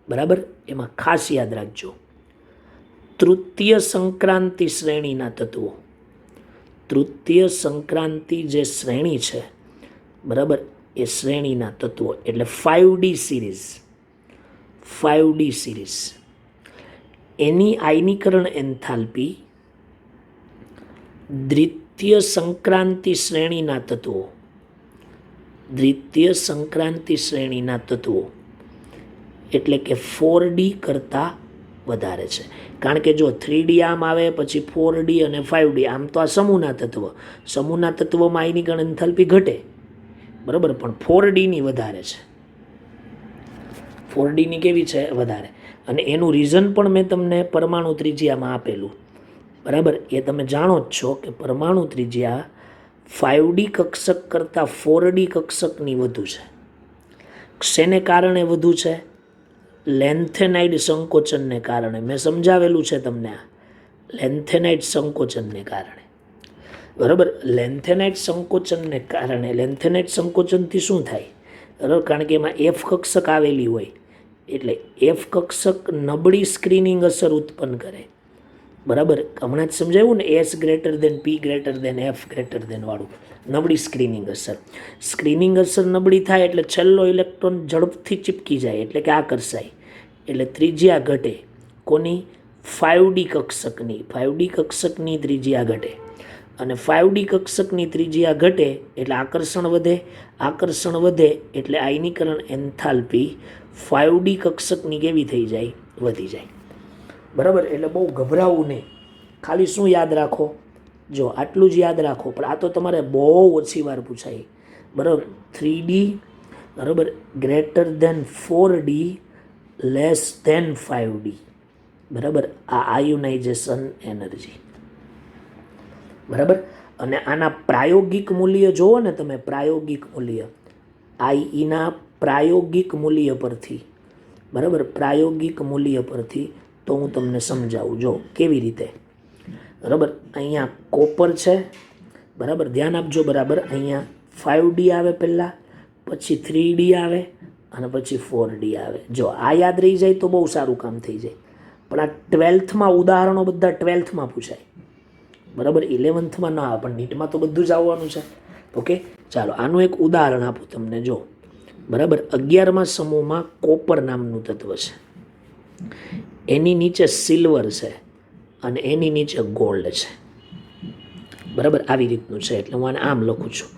બરાબર, એમાં ખાસ યાદ રાખજો, તૃતીય સંક્રાંતિ શ્રેણીના તત્વો, તૃતીય સંક્રાંતિ જે શ્રેણી છે, બરાબર, એ શ્રેણીના તત્વો એટલે 5D સિરીઝ. 5D સિરીઝ એની આયનીકરણ એન્થાલ્પી દ્વિતીય સંક્રાંતિ શ્રેણીના તત્વો, દ્વિતીય સંક્રાંતિ શ્રેણીના તત્વો એટલે કે 4D કરતાં વધારે છે. કારણ કે જો 3D આમ આવે, પછી 4D અને 5D, આમ તો આ સમૂહના તત્વ, સમૂહના તત્વોમાં આયનીકરણ એન્થાલ્પી ઘટે, બરાબર, પણ 4Dની વધારે છે. 4Dની કેવી છે? વધારે. અને એનું રીઝન પણ મેં તમને પરમાણુ ત્રિજ્યામાં આપેલું, બરાબર. એ તમે જાણો જ છો કે પરમાણુ ત્રિજ્યા 5D કક્ષક કરતાં 4D કક્ષકની વધુ છે. શેને કારણે વધુ છે? લેન્થેનાઇડ સંકોચનને કારણે. મેં સમજાવેલું છે તમને, આ લેન્થેનાઇડ સંકોચનને કારણે, બરાબર. લેન્થેનાઇડ સંકોચનને કારણે, લેન્થેનાઇડ સંકોચનથી શું થાય? બરાબર, કારણ કે એમાં F કક્ષક આવેલી હોય, એટલે F કક્ષક નબળી સ્ક્રીનિંગ અસર ઉત્પન્ન કરે, બરાબર. હમણાં જ સમજાવ્યું ને, S greater than P greater than F greater than વાળું, નબળી સ્ક્રીનિંગ અસર. સ્ક્રીનિંગ અસર નબળી થાય એટલે છેલ્લો ઇલેક્ટ્રોન ઝડપથી ચીપકી જાય, એટલે કે આકર્ષાય, એટલે ત્રિજ્યા ઘટે. કોની? 5D કક્ષકની. 5D કક્ષકની ત્રિજ્યા ઘટે. અને 5D કક્ષકની ત્રિજ્યા ઘટે એટલે આકર્ષણ વધે. આકર્ષણ વધે એટલે આયનીકરણ એન્થાલ્પી 5D કક્ષકની કેવી થઈ જાય? વધી જાય, બરાબર. એટલે બહુ ગભરાવું નહીં, ખાલી શું યાદ રાખો? જો આટલું જ યાદ રાખો, પણ આ તો તમારે બહુ ઓછી વાર પૂછાય, બરાબર. 3D, બરાબર, greater than 4D less than 5D, બરાબર. આ આયોનાઇઝેશન એનર્જી, બરાબર. અને આના પ્રાયોગિક મૂલ્ય જુઓ ને તમે, પ્રાયોગિક મૂલ્ય આઈના પ્રાયોગિક મૂલ્ય પરથી, બરાબર, પ્રાયોગિક મૂલ્ય પરથી તો હું તમને સમજાવું. જો કેવી રીતે, બરાબર. અહીંયા કોપર છે, બરાબર, ધ્યાન આપજો, બરાબર. અહીંયા 5D આવે પહેલાં, પછી 3D આવે અને પછી 4D આવે. જો આ યાદ રહી જાય તો બહુ સારું કામ થઈ જાય. પણ આ 12થમાં ઉદાહરણો બધા 12થમાં પૂછાય, બરાબર. 11થમાં ના આવે, પણ નીટમાં તો બધું જ આવવાનું છે. ઓકે, ચાલો આનું એક ઉદાહરણ આપું તમને. જો, બરાબર, 11મા સમૂહમાં કોપર નામનું તત્વ છે, એની નીચે સિલ્વર છે અને એની નીચે ગોલ્ડ છે, બરાબર. આવી રીતનું છે, એટલે હું આને આમ લખું છું,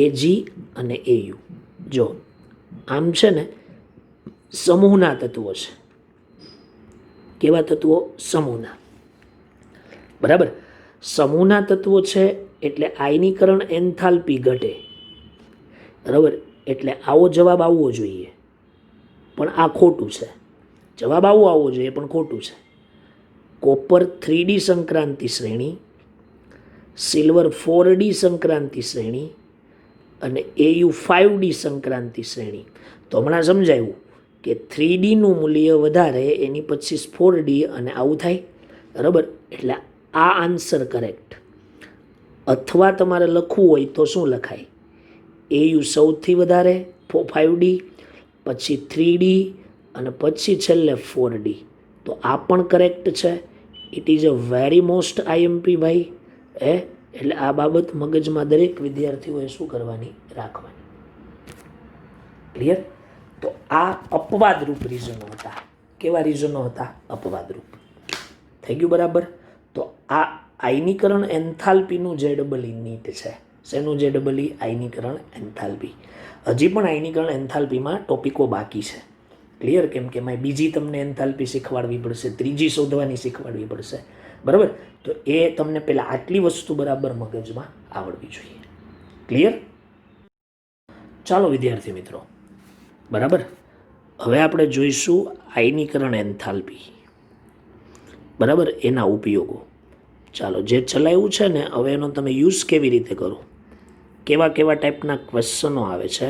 Ag અને Au. જો આમ છે ને, સમૂહના તત્વો છે. કેવા તત્વો? સમૂહના, બરાબર. સમૂહના તત્વો છે એટલે આયનીકરણ એન્થાલ્પી ઘટે, બરાબર. એટલે આવો જવાબ આવવો જોઈએ, પણ આ ખોટું છે. જવાબ આવવો જોઈએ પણ ખોટું છે. કોપર 3D સંક્રાંતિ શ્રેણી, સિલ્વર 4D સંક્રાંતિ શ્રેણી અને Au 5D સંક્રાંતિ શ્રેણી. તો હમણાં સમજાયું કે 3Dનું મૂલ્ય વધારે, એની પછી 4D અને આવું થાય, બરાબર. એટલે આ આન્સર કરેક્ટ. અથવા તમારે લખવું હોય તો શું લખાય? Au સૌથી વધારે 5D, પછી 3D અને પછી છેલ્લે 4D. તો આ પણ કરેક્ટ છે. It is a very most IMP ભાઈ. એટલે આ બાબત મગજમાં દરેક વિદ્યાર્થીઓએ શું કરવાની? રાખવાની. ક્લિયર? તો આ અપવાદરૂપ રીઝનો હતા. કેવા રીઝનો હતા? અપવાદરૂપ. થઈ ગયું બરાબર? તો આ આયનીકરણ એન્થાલ્પીનું ZEE નીટ છે. શેનું ZEE? આયનીકરણ એન્થાલ્પી. હજી પણ આયનીકરણ એન્થાલ્પીમાં ટોપિકો બાકી છે. ક્લિયર? કેમ કે એમાં બીજી તમને એન્થાલ્પી શીખવાડવી પડશે, ત્રીજી શોધવાની શીખવાડવી પડશે, બરાબર. તો એ તમને પહેલાં આટલી વસ્તુ બરાબર મગજમાં આવડવી જોઈએ. ક્લિયર? ચાલો વિદ્યાર્થી મિત્રો, બરાબર. હવે આપણે જોઈશું આયનીકરણ એન્થાલ્પી, બરાબર, એના ઉપયોગો. ચાલો, જે ચલાવ્યું છે ને, હવે એનો તમે યુઝ કેવી રીતે કરો, કેવા કેવા ટાઈપના ક્વેશ્ચનો આવે છે,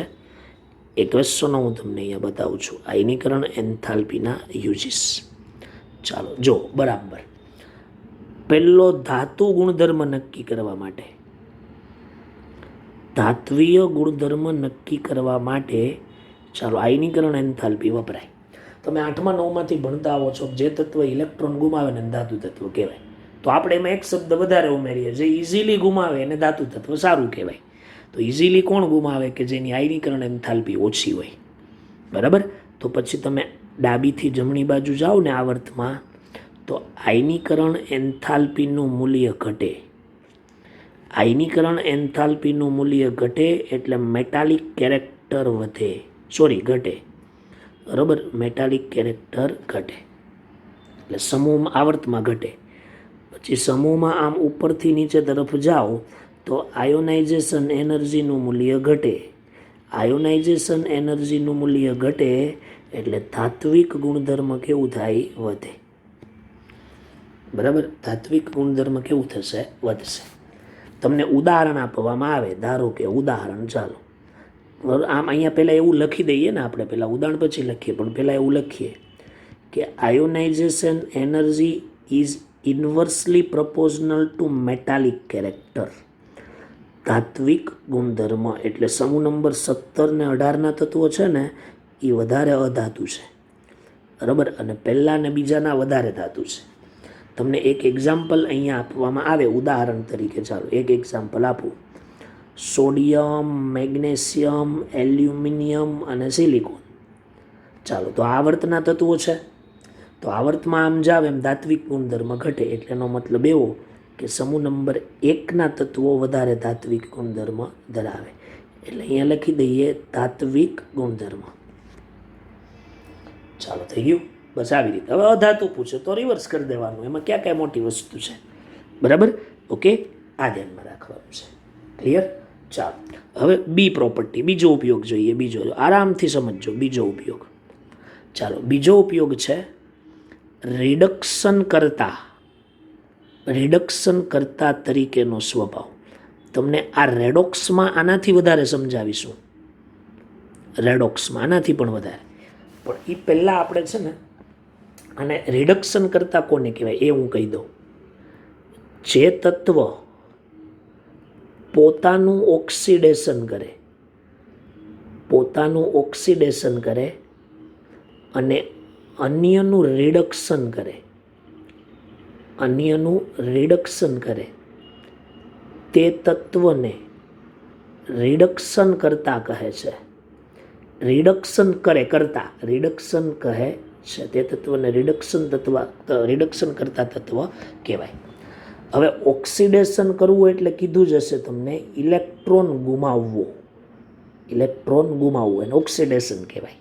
એ ક્વેશ્ચનો હું તમને અહીંયા બતાવું છું. આયનીકરણ એન્થાલ્પીના યુઝિસ. ચાલો જો, બરાબર. પહેલો, ધાતુ ગુણધર્મ નક્કી કરવા માટે. ધાત્વીય ગુણધર્મ નક્કી કરવા માટે ચાલો આયનીકરણ એન્થાલ્પી વપરાય. તમે 8મા 9માંથી ભણતા આવો છો, જે તત્વ ઇલેક્ટ્રોન ગુમાવે ને ધાતુ તત્વ કહેવાય. તો આપણે એમાં એક શબ્દ વધારે ઉમેરીએ, જે ઇઝીલી ગુમાવે એને ધાતુ તત્વ સારું કહેવાય. તો ઇઝીલી કોણ ગુમાવે કે જેની આયનીકરણ એન્થાલ્પી ઓછી હોય. બરાબર. તો પછી તમે ડાબીથી જમણી બાજુ જાઓ ને આવર્તમાં, તો આયનીકરણ એન્થાલ્પીનું મૂલ્ય ઘટે. આયનીકરણ એન્થાલ્પીનું મૂલ્ય ઘટે એટલે મેટાલિક કેરેક્ટર વધે, ઘટે. બરાબર. મેટાલિક કેરેક્ટર ઘટે એટલે સમૂહમાં આવર્તમાં ઘટે. પછી સમૂહમાં આમ ઉપરથી નીચે તરફ જાઓ તો આયોનાઇઝેશન એનર્જીનું મૂલ્ય ઘટે. આયોનાઇઝેશન એનર્જીનું મૂલ્ય ઘટે એટલે ધાત્વિક ગુણધર્મ કેવું થાય? વધે. બરાબર. ધાત્વિક ગુણધર્મ કેવું થશે? વધશે. તમને ઉદાહરણ આપવામાં આવે, ધારો કે ઉદાહરણ, ચાલો આમ અહીંયા પહેલાં એવું લખી દઈએ ને, આપણે પહેલાં ઉદાહરણ પછી લખીએ, પણ પહેલાં એવું લખીએ કે ionisation energy is inversely proportional to metallic character. ધાત્વિક ગુણધર્મ એટલે સમૂહ નંબર 17 ને 18ના તત્વો છે ને એ વધારે અધાતુ છે. બરાબર. અને પહેલાં ને બીજાના વધારે ધાતુ છે. તમને એક એક્ઝામ્પલ અહીંયા આપવામાં આવે ઉદાહરણ તરીકે. ચાલો એક એક્ઝામ્પલ આપું. સોડિયમ, મેગ્નેશિયમ, એલ્યુમિનિયમ અને સિલિકોન. ચાલો, તો આવર્તના તત્વો છે. તો આવર્તમાં આમ જાવ એમ ધાત્વિક ગુણધર્મ ઘટે, એટલે એનો મતલબ એવો કે સમૂહ નંબર 1ના તત્વો વધારે ધાત્વિક ગુણધર્મ ધરાવે. એટલે અહીંયા લખી દઈએ ધાત્વિક ગુણધર્મ. ચાલો, થઈ ગયું. બસ આવી રીતે. હવે અધાતુ પૂછે તો રિવર્સ કરી દેવાનું, એમાં ક્યાં ક્યાં મોટી વસ્તુ છે. બરાબર. ઓકે, આ ધ્યાનમાં રાખવાનું છે. ક્લિયર? ચાલો, હવે બી પ્રોપર્ટી, બીજો ઉપયોગ જોઈએ. બીજો આરામથી સમજજો. બીજો ઉપયોગ, ચાલો, બીજો ઉપયોગ છે રિડક્શન કરતા તરીકેનો સ્વભાવ. તમને આ રેડોક્સમાં આનાથી વધારે સમજાવીશું. રેડોક્સમાં આનાથી પણ વધારે, પણ એ પહેલાં આપણે છે ને અને રિડક્શન કરતા કોને કહેવાય એ હું કહી દઉં. જે તત્વ પોતાનું ઓક્સિડેશન કરે અને અન્યનું રિડક્શન કરે તે તત્વને રિડક્શન કરતા કહે છે. રિડક્શન કહે છે તે તત્વને રિડક્શન કરતા તત્વ કહેવાય. હવે ઓક્સિડેશન કરવું એટલે કીધું જ હશે તમને, ઇલેક્ટ્રોન ગુમાવવો એને ઓક્સિડેશન કહેવાય.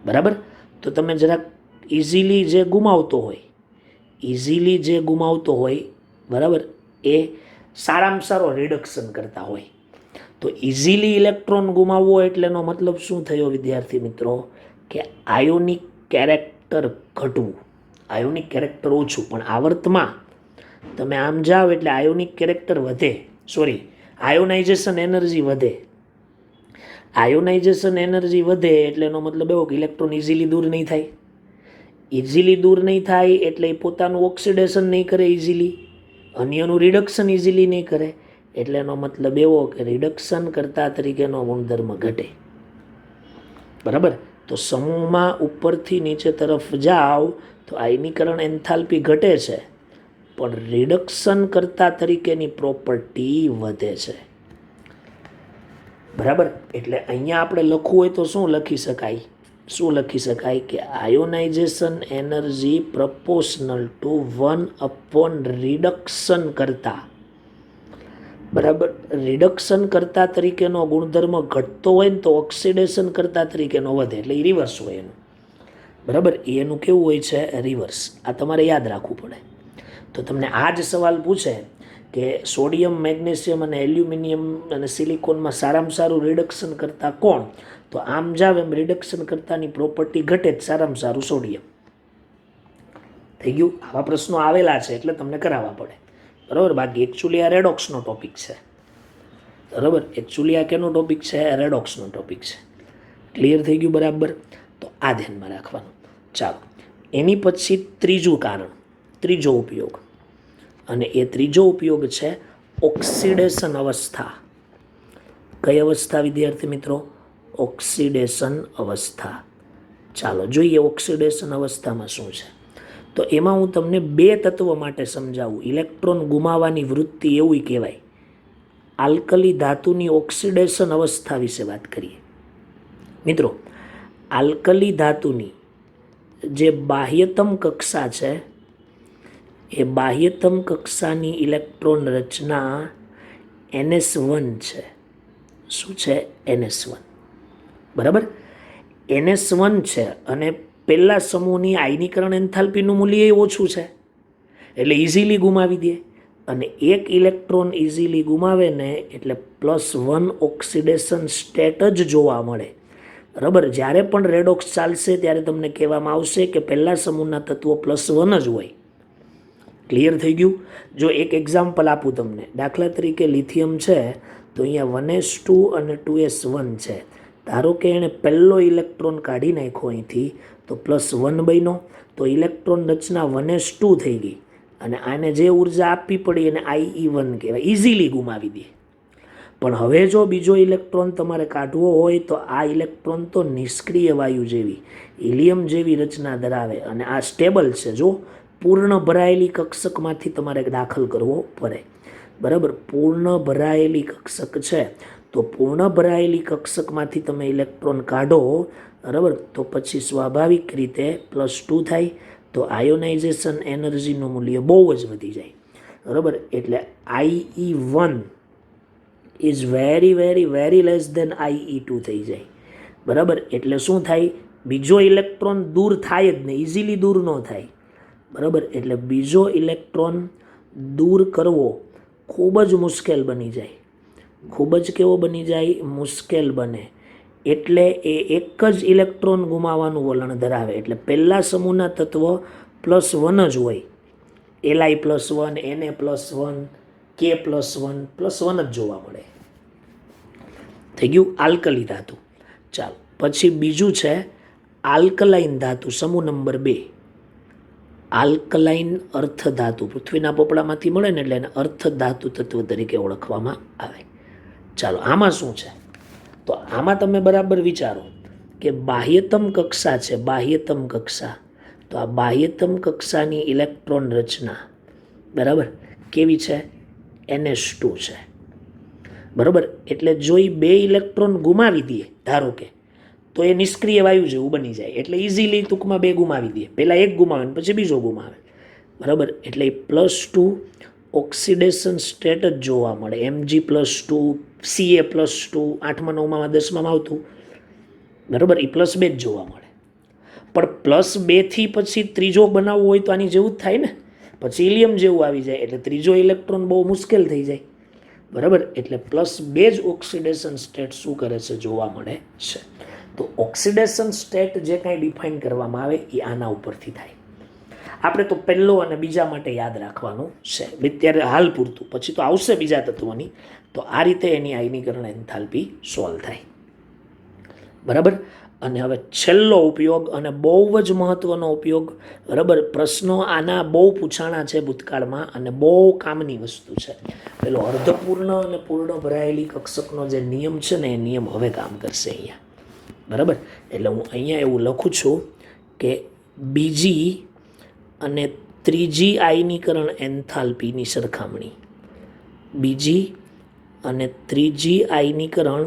બરાબર. તો તમે જરાક ઇઝીલી જે ગુમાવતો હોય બરાબર, એ સારામાં સારો રિડક્શન કરતા હોય. તો ઇઝીલી ઇલેક્ટ્રોન ગુમાવવો એટલે એનો મતલબ શું થયો વિદ્યાર્થી મિત્રો? કે આયોનિક કેરેક્ટર ઘટવું, આયોનિક કેરેક્ટર ઓછું. પણ આવર્તમાં તમે આમ જાઓ એટલે આયોનિક કેરેક્ટર વધે, આયોનાઇઝેશન એનર્જી વધે. આયોનાઇઝેશન એનર્જી વધે એટલે એનો મતલબ એવો કે ઇલેક્ટ્રોન ઇઝીલી દૂર નહીં થાય. એટલે એ પોતાનું ઓક્સિડેશન નહીં કરે ઇઝીલી, અન્યનું રિડક્શન ઇઝીલી નહીં કરે. એટલે એનો મતલબ એવો કે રિડક્શન કરતા તરીકેનો ગુણધર્મ ઘટે. બરાબર. તો સમૂહમાં ઉપરથી નીચે તરફ જાઓ તો આયનીકરણ એન્થાલ્પી ઘટે છે, પણ રિડક્શન કરતા તરીકેની પ્રોપર્ટી વધે છે. બરાબર. એટલે અહીંયા આપણે લખવું હોય તો શું લખી શકાય? કે ionisation energy proportional two 1 reduction કરતા. બરાબર. રિડક્શન કરતા તરીકેનો ગુણધર્મ ઘટતો હોય ને તો ઓક્સિડેશન કરતા તરીકેનો વધે, એટલે એ રિવર્સ હોય એનું. બરાબર. એનું કેવું હોય છે? રિવર્સ. આ તમારે યાદ રાખવું પડે. તો તમને આ જ સવાલ પૂછે કે સોડિયમ, મેગ્નેશિયમ અને એલ્યુમિનિયમ અને સિલિકોનમાં સારામાં સારું રિડક્શન કરતા કોણ? તો આમ જાવ એમ રિડક્શન કરતાની પ્રોપર્ટી ઘટે જ સારામાં સારું સોડિયમ. થઈ ગયું. આવા પ્રશ્નો આવેલા છે એટલે તમને કરાવવા પડે. બરાબર. બાકી એકચ્યુઅલી આ રેડોક્સનો ટોપિક છે. બરાબર. એકચ્યુઅલી આ કેનો ટોપિક છે? રેડોક્સનો ટોપિક છે. ક્લિયર થઈ ગયું? બરાબર. તો આ ધ્યાનમાં રાખવાનું. ચાલો, એની પછી ત્રીજો ઉપયોગ, અને એ ત્રીજો ઉપયોગ છે ઓક્સિડેશન અવસ્થા. કઈ અવસ્થા વિદ્યાર્થી મિત્રો? ઓક્સિડેશન અવસ્થા. ચાલો જોઈએ ઓક્સિડેશન અવસ્થામાં શું છે. તો એમાં હું તમને 2 તત્વો માટે સમજાવું. ઇલેક્ટ્રોન ગુમાવવાની વૃત્તિ એવું કહેવાય. આલ્કલી ધાતુની ઓક્સિડેશન અવસ્થા વિશે વાત કરીએ. મિત્રો, આલ્કલી ધાતુની જે બાહ્યતમ કક્ષા છે એ બાહ્યતમ કક્ષાની ઇલેક્ટ્રોન રચના NS1 છે. શું છે? NS1. બરાબર, NS1 છે અને પહેલા સમૂહની આયનીકરણ એન્થાલ્પીનું મૂલ્ય ઓછું છે એટલે ઇઝીલી ગુમાવી દે. અને એક ઇલેક્ટ્રોન ઇઝીલી ગુમાવે ને એટલે +1 ઓક્સિડેશન સ્ટેટ જ જોવા મળે. બરાબર, જ્યારે પણ રેડોક્સ ચાલશે ત્યારે તમને કહેવામાં આવશે કે પહેલા સમૂહના તત્વો +1 જ હોય. ક્લિયર થઈ ગયું? જો એક એક્ઝામ્પલ આપું તમને, દાખલા તરીકે લિથિયમ છે તો અહીંયા 1s2 અને 2s1 છે. ધારો કે એણે પહેલો ઇલેક્ટ્રોન કાઢી નાખ્યો અહીંથી તો +1 બન્યો, તો ઇલેક્ટ્રોન રચના 1s2 થઈ ગઈ અને આને જે ઉર્જા આપવી પડી એને IE1 કહેવાય, ઇઝીલી ગુમાવી દે. પણ હવે જો બીજો ઇલેક્ટ્રોન તમારે કાઢવો હોય તો આ ઇલેક્ટ્રોન તો નિષ્ક્રિય વાયુ જેવી, હિલિયમ જેવી રચના ધરાવે અને આ સ્ટેબલ છે. જો પૂર્ણ ભરાયેલી કક્ષકમાંથી તમારે દાખલ કરવો પડે. બરાબર, પૂર્ણ ભરાયેલી કક્ષક છે તો પૂર્ણ ભરાયેલી કક્ષકમાંથી તમે ઇલેક્ટ્રોન કાઢો, બરાબર, તો પછી સ્વાભાવિક રીતે +2 થાય તો આયોનાઇઝેશન એનર્જીનું મૂલ્ય બહુ જ વધી જાય. બરાબર, એટલે IE1 is very very very less than IE2 થઈ જાય. બરાબર, એટલે શું થાય? બીજો ઇલેક્ટ્રોન દૂર થાય જ નહીં, ઇઝીલી દૂર ન થાય. બરાબર, એટલે બીજો ઇલેક્ટ્રોન દૂર કરવો ખૂબ જ મુશ્કેલ બની જાય. ખૂબ જ કેવો બની જાય? મુશ્કેલ બને. એટલે એ એક જ ઇલેક્ટ્રોન ગુમાવવાનું વલણ ધરાવે. એટલે પહેલા સમૂહના તત્વ +1 જ હોય. Li +1, Na +1, K +1 જ જોવા મળે. થઈ ગયું આલ્કલી ધાતુ. ચાલો, પછી બીજું છે આલ્કલાઇન ધાતુ, સમૂહ નંબર 2. આલ્કલાઇન અર્થ ધાતુ પૃથ્વીના પોપડામાંથી મળે ને એટલે એને અર્થ ધાતુ તત્વ તરીકે ઓળખવામાં આવે. ચાલો, આમાં શું છે? તો આમાં તમે બરાબર વિચારો કે બાહ્યતમ કક્ષા છે, બાહ્યતમ કક્ષા. તો આ બાહ્યતમ કક્ષાની ઇલેક્ટ્રોન રચના બરાબર કેવી છે? NS2 છે. બરાબર, એટલે જો એ 2 ઇલેક્ટ્રોન ગુમાવી દે ધારો કે, તો એ નિષ્ક્રિય વાયુ જેવું બની જાય. એટલે ઇઝીલી ટૂંકમાં 2 ગુમાવી દે, પહેલાં એક ગુમાવે ને પછી બીજો ગુમાવે. બરાબર, એટલે +2 ઓક્સિડેશન સ્ટેટ જ જોવા મળે. Mg+2, Ca+2, 8મા 9મા 10માં આવતું. બરાબર, એ +2 જ જોવા મળે. પણ +2 થી પછી ત્રીજો બનાવવો હોય તો આની જેવું જ થાય ને, પછી હિલિયમ જેવું આવી જાય એટલે ત્રીજો ઇલેક્ટ્રોન બહુ મુશ્કેલ થઈ જાય. બરાબર, એટલે +2 જ ઓક્સિડેશન સ્ટેટ શું કરે છે? જોવા મળે છે. તો ઓક્સિડેશન સ્ટેટ જે કાંઈ ડિફાઇન કરવામાં આવે એ આના ઉપરથી થાય. આપણે તો પહેલો અને બીજા માટે યાદ રાખવાનું છે અત્યારે હાલ પૂરતું, પછી તો આવશે બીજા તત્વોની. તો આ રીતે એની આયનીકરણ એન્થાલ્પી સોલ્વ થાય. બરાબર, અને હવે છેલ્લો ઉપયોગ અને બહુ જ મહત્ત્વનો ઉપયોગ. બરાબર, પ્રશ્નો આના બહુ પૂછાણા છે ભૂતકાળમાં અને બહુ કામની વસ્તુ છે. પેલો અર્ધપૂર્ણ અને પૂર્ણ ભરાયેલી કક્ષકનો જે નિયમ છે ને એ નિયમ હવે કામ કરશે અહીંયા. બરાબર, એટલે હું અહીંયા એવું લખું છું કે બીજી અને ત્રીજી આયનીકરણ એન્થાલ્પીની સરખામણી, બીજી અને ત્રીજી આયનીકરણ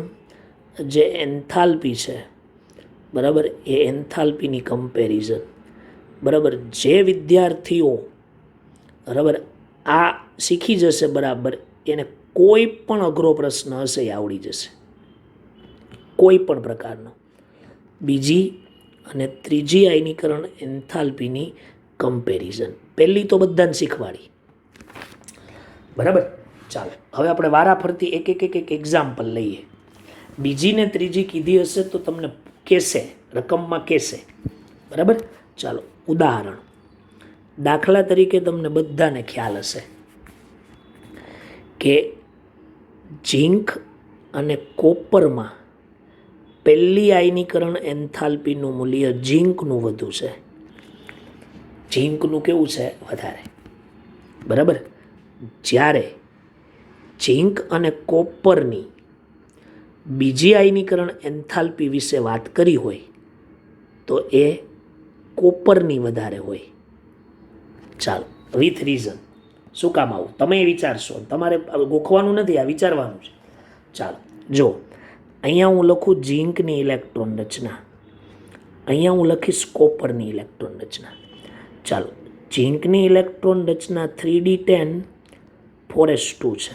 જે એન્થાલ્પી છે, બરાબર, એ એન્થાલ્પીની કમ્પેરિઝન. બરાબર, જે વિદ્યાર્થીઓ બરાબર આ શીખી જશે બરાબર, એને કોઈ પણ અઘરો પ્રશ્ન હશે એ આવડી જશે, કોઈ પણ પ્રકારનો. બીજી અને ત્રીજી આયનીકરણ એન્થાલ્પીની કમ્પેરિઝન પહેલી તો બધાને શીખવાડી. બરાબર, ચાલો હવે આપણે વારાફરતી એક એક્ઝામ્પલ લઈએ. બીજી ને ત્રીજી કીધી હશે તો તમને કહેશે, રકમમાં કહેશે. બરાબર, ચાલો ઉદાહરણ. દાખલા તરીકે તમને બધાને ખ્યાલ હશે કે ઝીંક અને કોપરમાં પહેલી આયનીકરણ એન્થાલ્પીનું મૂલ્ય ઝીંકનું વધુ છે. ઝીંકનું કેવું છે? વધારે. બરાબર, જ્યારે ઝીંક અને કોપરની બીજી આયનીકરણ એન્થાલ્પી વિશે વાત કરી હોય તો એ કોપરની વધારે હોય. ચાલો, વિથ રીઝન. શું કામ આવું તમે વિચારશો, તમારે ગોખવાનું નથી, આ વિચારવાનું છે. ચાલો જો, અહીંયા હું લખું ઝીંકની ઇલેક્ટ્રોન રચના, અહીંયા હું લખીશ કોપરની ઇલેક્ટ્રોન રચના. ચાલો, ઝીંકની ઇલેક્ટ્રોન રચના 3d10 4s2 છે.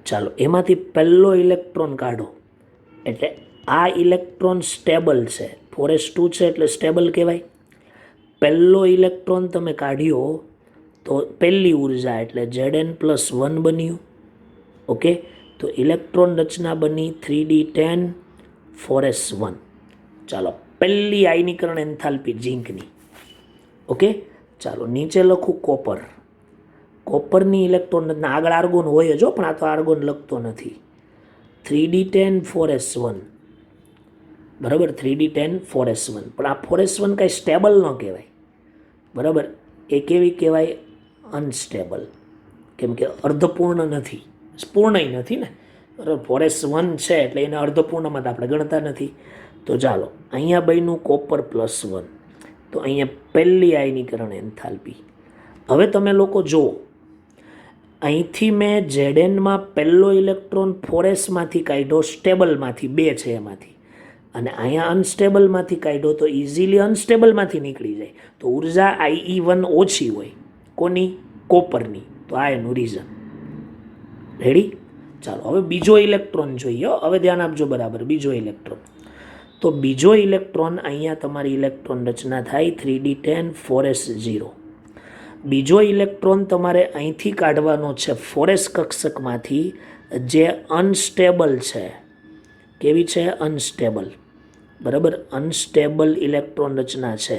ચાલો, એમાંથી પહેલો ઇલેક્ટ્રોન કાઢો એટલે આ ઇલેક્ટ્રોન સ્ટેબલ છે, 4s2 છે એટલે સ્ટેબલ કહેવાય. પહેલો ઇલેક્ટ્રોન તમે કાઢ્યો તો પહેલી ઉર્જા એટલે Zn+1 બન્યું. ઓકે, તો ઇલેક્ટ્રોન રચના બની 3d10 4s1. ચાલો, પહેલી આયનીકરણ એન્થાલ્પી ઝીંકની. ઓકે, ચાલો નીચે લખું કોપર. કોપરની ઇલેક્ટ્રોન રચના આગળ આર્ગોન હોય જ, પણ આ તો આર્ગોન લખતો નથી. 3d10 4s1 બરાબર, 3d10 4s1. પણ આ 4s1 કાંઈ સ્ટેબલ ન કહેવાય બરાબર, એ કેવી કહેવાય? અનસ્ટેબલ, કેમ કે અર્ધપૂર્ણ નથી, પૂર્ણય નથી ને બરાબર. 4s1 છે એટલે એને અર્ધપૂર્ણમાં તો આપણે ગણતા નથી. તો ચાલો, અહીંયા બન્યું કોપર +1, તો અહીંયા પહેલી આયનીકરણ એન્થાલ્પી. હવે તમે લોકો જુઓ, અહીંથી મેં Znમાં પહેલો ઇલેક્ટ્રોન 4sમાંથી કાઢ્યો, સ્ટેબલમાંથી 2 છે એમાંથી, અને અહીંયા અનસ્ટેબલમાંથી કાઢ્યો તો ઇઝીલી અનસ્ટેબલમાંથી નીકળી જાય. તો ઉર્જા IE1 ઓછી હોય, કોની? કોપરની. તો આ એનું રીઝન. રેડી? ચાલો, હવે બીજો ઇલેક્ટ્રોન જોઈએ. હવે ધ્યાન આપજો બરાબર, બીજો ઇલેક્ટ્રોન. તો બીજો ઇલેક્ટ્રોન અહીંયા તમારી ઇલેક્ટ્રોન રચના થાય 3d10 4s0. બીજો ઇલેક્ટ્રોન તમારે અહીંથી કાઢવાનો છે 4s કક્ષકમાંથી, જે અનસ્ટેબલ છે. કેવી છે? અનસ્ટેબલ બરાબર, અનસ્ટેબલ ઇલેક્ટ્રોન રચના છે.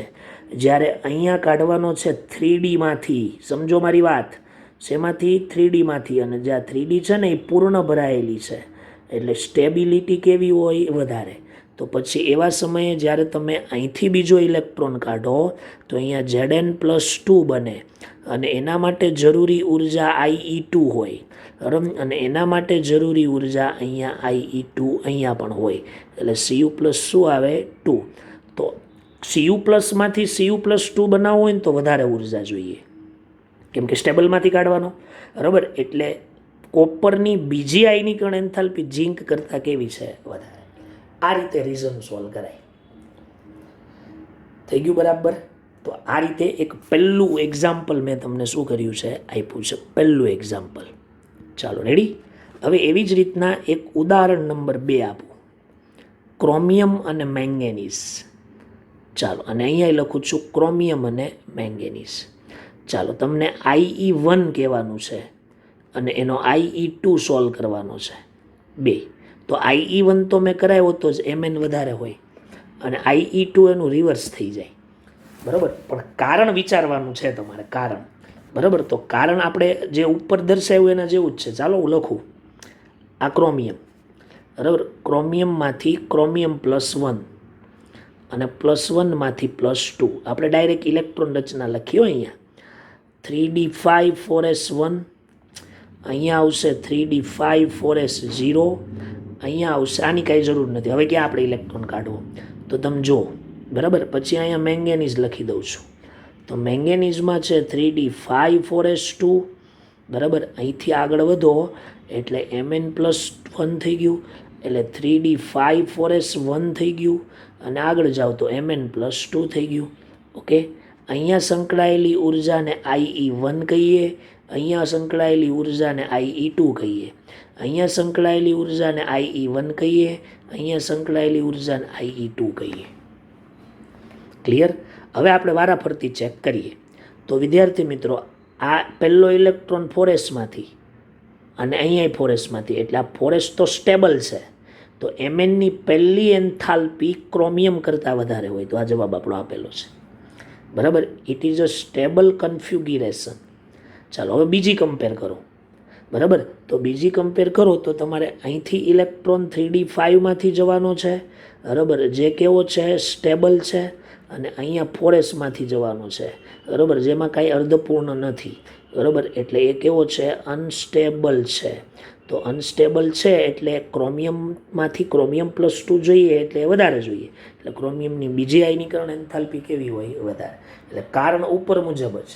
જ્યારે અહીંયા કાઢવાનો છે 3dમાંથી, સમજો મારી વાત, શેમાંથી? 3dમાંથી. અને જ્યાં 3d છે ને એ પૂર્ણ ભરાયેલી છે, એટલે સ્ટેબિલિટી કેવી હોય? વધારે. તો પછી એવા સમયે જ્યારે તમે અહીંથી બીજો ઇલેક્ટ્રોન કાઢો તો અહીંયા Zn+2 બને, અને એના માટે જરૂરી ઉર્જા IE2 હોય બરાબર, અને એના માટે જરૂરી ઉર્જા અહીંયા IE2 અહીંયા પણ હોય, એટલે Cu+ શું આવે? 2. તો Cu+માંથી Cu+2 બનાવવું હોય ને તો વધારે ઉર્જા જોઈએ, કેમ કે સ્ટેબલમાંથી કાઢવાનો બરાબર. એટલે કોપરની બીજી આયનીકરણ એન્થાલ્પી ઝીંક કરતાં કેવી છે? વધારે. આ રીતે રીઝન સોલ્વ કરાય. થઈ ગયું બરાબર? તો આ રીતે એક પહેલું એક્ઝામ્પલ મેં તમને શું કર્યું છે? આપ્યું છે પહેલું એક્ઝામ્પલ. ચાલો રેડી? હવે એવી જ રીતના એક ઉદાહરણ નંબર 2 આપું, ક્રોમિયમ અને મેંગેનીઝ. ચાલો, અને અહીંયા લખું છું ક્રોમિયમ અને મેંગેનીઝ. ચાલો, તમને IE1 કહેવાનું છે અને એનો IE2 સોલ્વ કરવાનો છે 2. તો IE1 તો મેં કરાવ્યો તો જ Mn વધારે હોય, અને IE2 એનું રિવર્સ થઈ જાય બરાબર. પણ કારણ વિચારવાનું છે તમારે, કારણ બરાબર. તો કારણ આપણે જે ઉપર દર્શાવ્યું એના જેવું જ છે. ચાલો હું લખું, આ ક્રોમિયમ બરાબર, ક્રોમિયમમાંથી ક્રોમિયમ +1 અને +1માંથી +2. આપણે ડાયરેક્ટ ઇલેક્ટ્રોન રચના લખ્યો અહીંયા 3d5 4s1, અહીંયા આવશે 3d5 4s0, અહીંયા આવશે. આની કાંઈ જરૂર નથી. હવે ક્યાં આપણે ઇલેક્ટ્રોન કાઢવો? તો તમે જુઓ બરાબર. પછી અહીંયા મેંગેનીઝ લખી દઉં છું. તો મેંગેનીઝમાં છે 3d5 4s2 બરાબર. અહીંથી આગળ વધો એટલે Mn+1 થઈ ગયું, એટલે 3d5 4s1 થઈ ગયું, અને આગળ જાઓ તો Mn+2 થઈ ગયું. ઓકે, અહીંયા સંકળાયેલી ઉર્જાને IE1 કહીએ, અહીંયા સંકળાયેલી ઉર્જાને IE2 કહીએ, અહીંયા સંકળાયેલી ઉર્જાને IE1 કહીએ, અહીંયા સંકળાયેલી ઉર્જાને IE2 કહીએ. ક્લિયર? હવે આપણે વારાફરતી ચેક કરીએ. તો વિદ્યાર્થી મિત્રો, આ પહેલો ઇલેક્ટ્રોન 4sમાંથી અને અહીંયા 4sમાંથી, એટલે આ 4s તો સ્ટેબલ છે. તો Mnની પહેલી એન્થાલ્પી ક્રોમિયમ કરતાં વધારે હોય, તો આ જવાબ આપણો આપેલો છે બરાબર. It is a stable કન્ફ્યુગરેશન. ચાલો હવે બીજી કમ્પેર કરો બરાબર. તો બીજી કમ્પેર કરો તો તમારે અહીંથી ઇલેક્ટ્રોન 3d5માંથી જવાનો છે બરાબર, જે કેવો છે? સ્ટેબલ છે. અને અહીંયા 4sમાંથી જવાનો છે બરાબર, જેમાં કાંઈ અર્ધપૂર્ણ નથી બરાબર. એટલે એ કેવો છે? અનસ્ટેબલ છે. તો અનસ્ટેબલ છે એટલે ક્રોમિયમમાંથી ક્રોમિયમ +2 જોઈએ, એટલે વધારે જોઈએ. એટલે ક્રોમિયમની બીજી આયનીકરણ એન્થાલ્પી કેવી હોય? વધારે. એટલે કારણ ઉપર મુજબ જ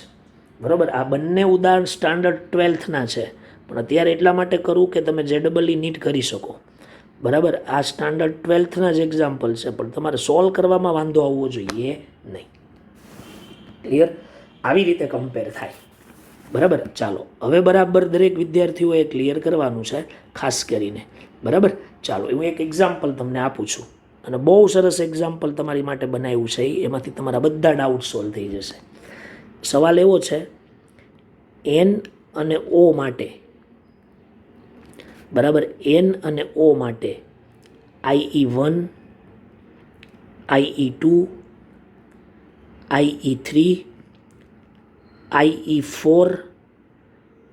બરાબર. આ બંને ઉદાહરણ સ્ટાન્ડર્ડ 12થના છે, પણ અત્યારે એટલા માટે કરું કે તમે JEE નીટ કરી શકો. બરાબર. આ સ્ટાન્ડર્ડ 12થના જ એક્ઝામ્પલ છે, પણ તમારે સોલ્વ કરવામાં વાંધો આવવો જોઈએ નહીં. ક્લિયર? આવી રીતે કમ્પેર થાય. બરાબર. ચાલો હવે બરાબર દરેક વિદ્યાર્થીઓએ ક્લિયર કરવાનું છે ખાસ કરીને. બરાબર. ચાલો હું એક એક્ઝામ્પલ તમને આપું છું, અને બહુ સરસ એક્ઝામ્પલ તમારી માટે બનાવ્યું છે. એમાંથી તમારા બધા ડાઉટ સોલ્વ થઈ જશે. સવાલ એવો છે, N અને O માટે, બરાબર, N અને O માટે IE1, IE2, IE3, IE4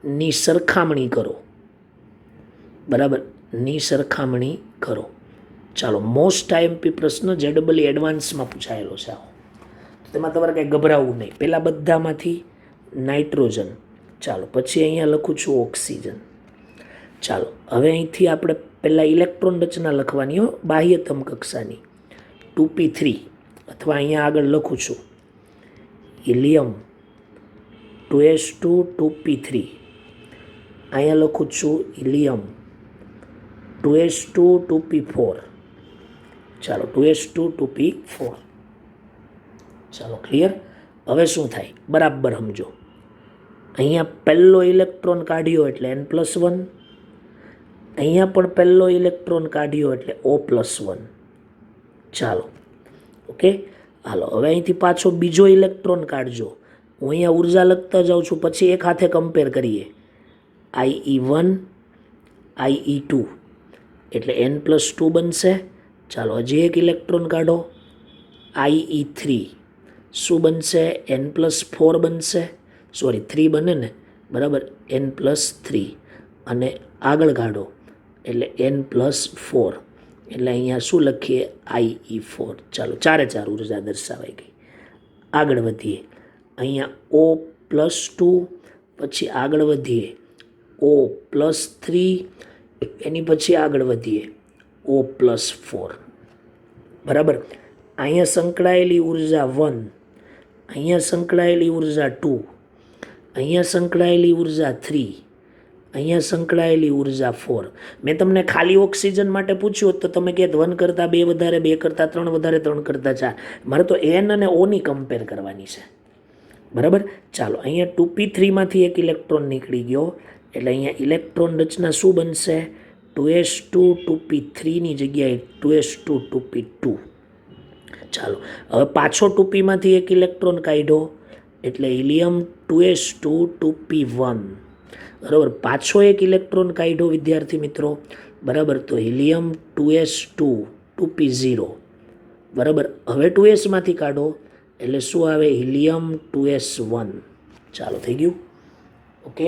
ની સરખામણી કરો. બરાબર, ની સરખામણી કરો. ચાલો, મોસ્ટ IMP પ્રશ્ન JEE એડવાન્સમાં પૂછાયેલો છે. તેમાં તમારે કંઈ ગભરાવવું નહીં. પહેલાં બધામાંથી નાઇટ્રોજન, ચાલો, પછી અહીંયા લખું છું ઓક્સિજન. ચાલો, હવે અહીંથી આપણે પહેલાં ઇલેક્ટ્રોન રચના લખવાની હો, બાહ્યતમ કક્ષાની 2p3, અથવા અહીંયા આગળ લખું છું હિલિયમ 2s2 2p3, અહીંયા લખું છું હિલિયમ 2s2 2p4. ચાલો, 2s2 2p4. ચાલો, ક્લિયર? હવે શું થાય બરાબર સમજો. અહીંયા પહેલો ઇલેક્ટ્રોન કાઢ્યો એટલે N+1, અહીંયા પણ પહેલો ઇલેક્ટ્રોન કાઢ્યો એટલે O+1. ચાલો, ઓકે. હાલો, હવે અહીંથી પાછો બીજો ઇલેક્ટ્રોન કાઢજો. હું અહીંયા ઉર્જા લખતા જાઉં છું, પછી એક હાથે કમ્પેર કરીએ. IE1, IE2 એટલે N+2 બનશે. ચાલો, હજી એક ઇલેક્ટ્રોન કાઢો. IE3 શું બનશે? N+4 બનશે. સોરી, 3 બને ને, બરાબર, N+3. અને આગળ કાઢો એટલે N+4, એટલે અહીંયા શું લખીએ? IE4. ચાલો, 4 ઉર્જા દર્શાવાઈ ગઈ. આગળ વધીએ. અહીંયા O+2, પછી આગળ વધીએ O+3, એની પછી આગળ વધીએ O+4. બરાબર. અહીંયા સંકળાયેલી ઉર્જા 1, અહીંયા સંકળાયેલી ઉર્જા 2, અહીંયા સંકળાયેલી ઉર્જા 3, અહીંયા સંકળાયેલી ઉર્જા 4. મેં તમને ખાલી ઓક્સિજન માટે પૂછ્યું તો તમે કહે 1 કરતાં 2 વધારે, 2 કરતાં 3 વધારે, 3 કરતાં 4. મારે તો N અને O ની કમ્પેર કરવાની છે. બરાબર. ચાલો, અહીંયા 2p3માંથી એક ઇલેક્ટ્રોન નીકળી ગયો, એટલે અહીંયા ઇલેક્ટ્રોન રચના શું બનશે? 2s2 2p3ની જગ્યાએ 2s2 2p2. ચાલો, હવે પાછો 2pમાંથી એક ઇલેક્ટ્રોન કાઢ્યો એટલે હિલિયમ 2s2 2p1. બરાબર. પાછો એક ઇલેક્ટ્રોન કાઢ્યો વિદ્યાર્થી મિત્રો. બરાબર, તો હિલિયમ 2s2 2p0. બરાબર. હવે 2sમાંથી કાઢો એટલે શું આવે? Helium 2s1. ચાલો, થઈ ગયું. ઓકે.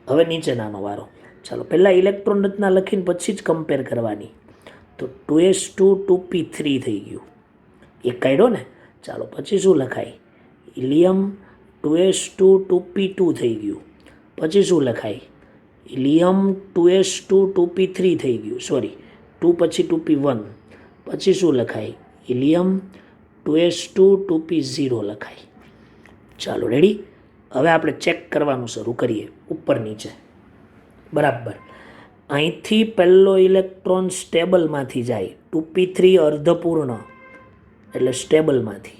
હવે નીચેનાનો વારો. ચાલો, પહેલાં ઇલેક્ટ્રોન રચના લખીને પછી જ કમ્પેર કરવાની. તો 2s2 2p3 થઈ ગયું, એક કાઢ્યો ને. ચાલો, પછી શું લખાય? હિલિયમ 2s2 2p2 થઈ ગયું. પછી શું લખાય? હિલિયમ 2s2 2p3 થઈ ગયું. સોરી, 2 પછી 2p1. પછી શું લખાય? હિલિયમ 2s2 2p0 લખાય. ચાલો, રેડી? હવે આપણે ચેક કરવાનું શરૂ કરીએ, ઉપર નીચે. બરાબર. અહીંથી પહેલો ઇલેક્ટ્રોન સ્ટેબલમાંથી જાય, 2p3 અર્ધપૂર્ણ એટલે સ્ટેબલમાંથી.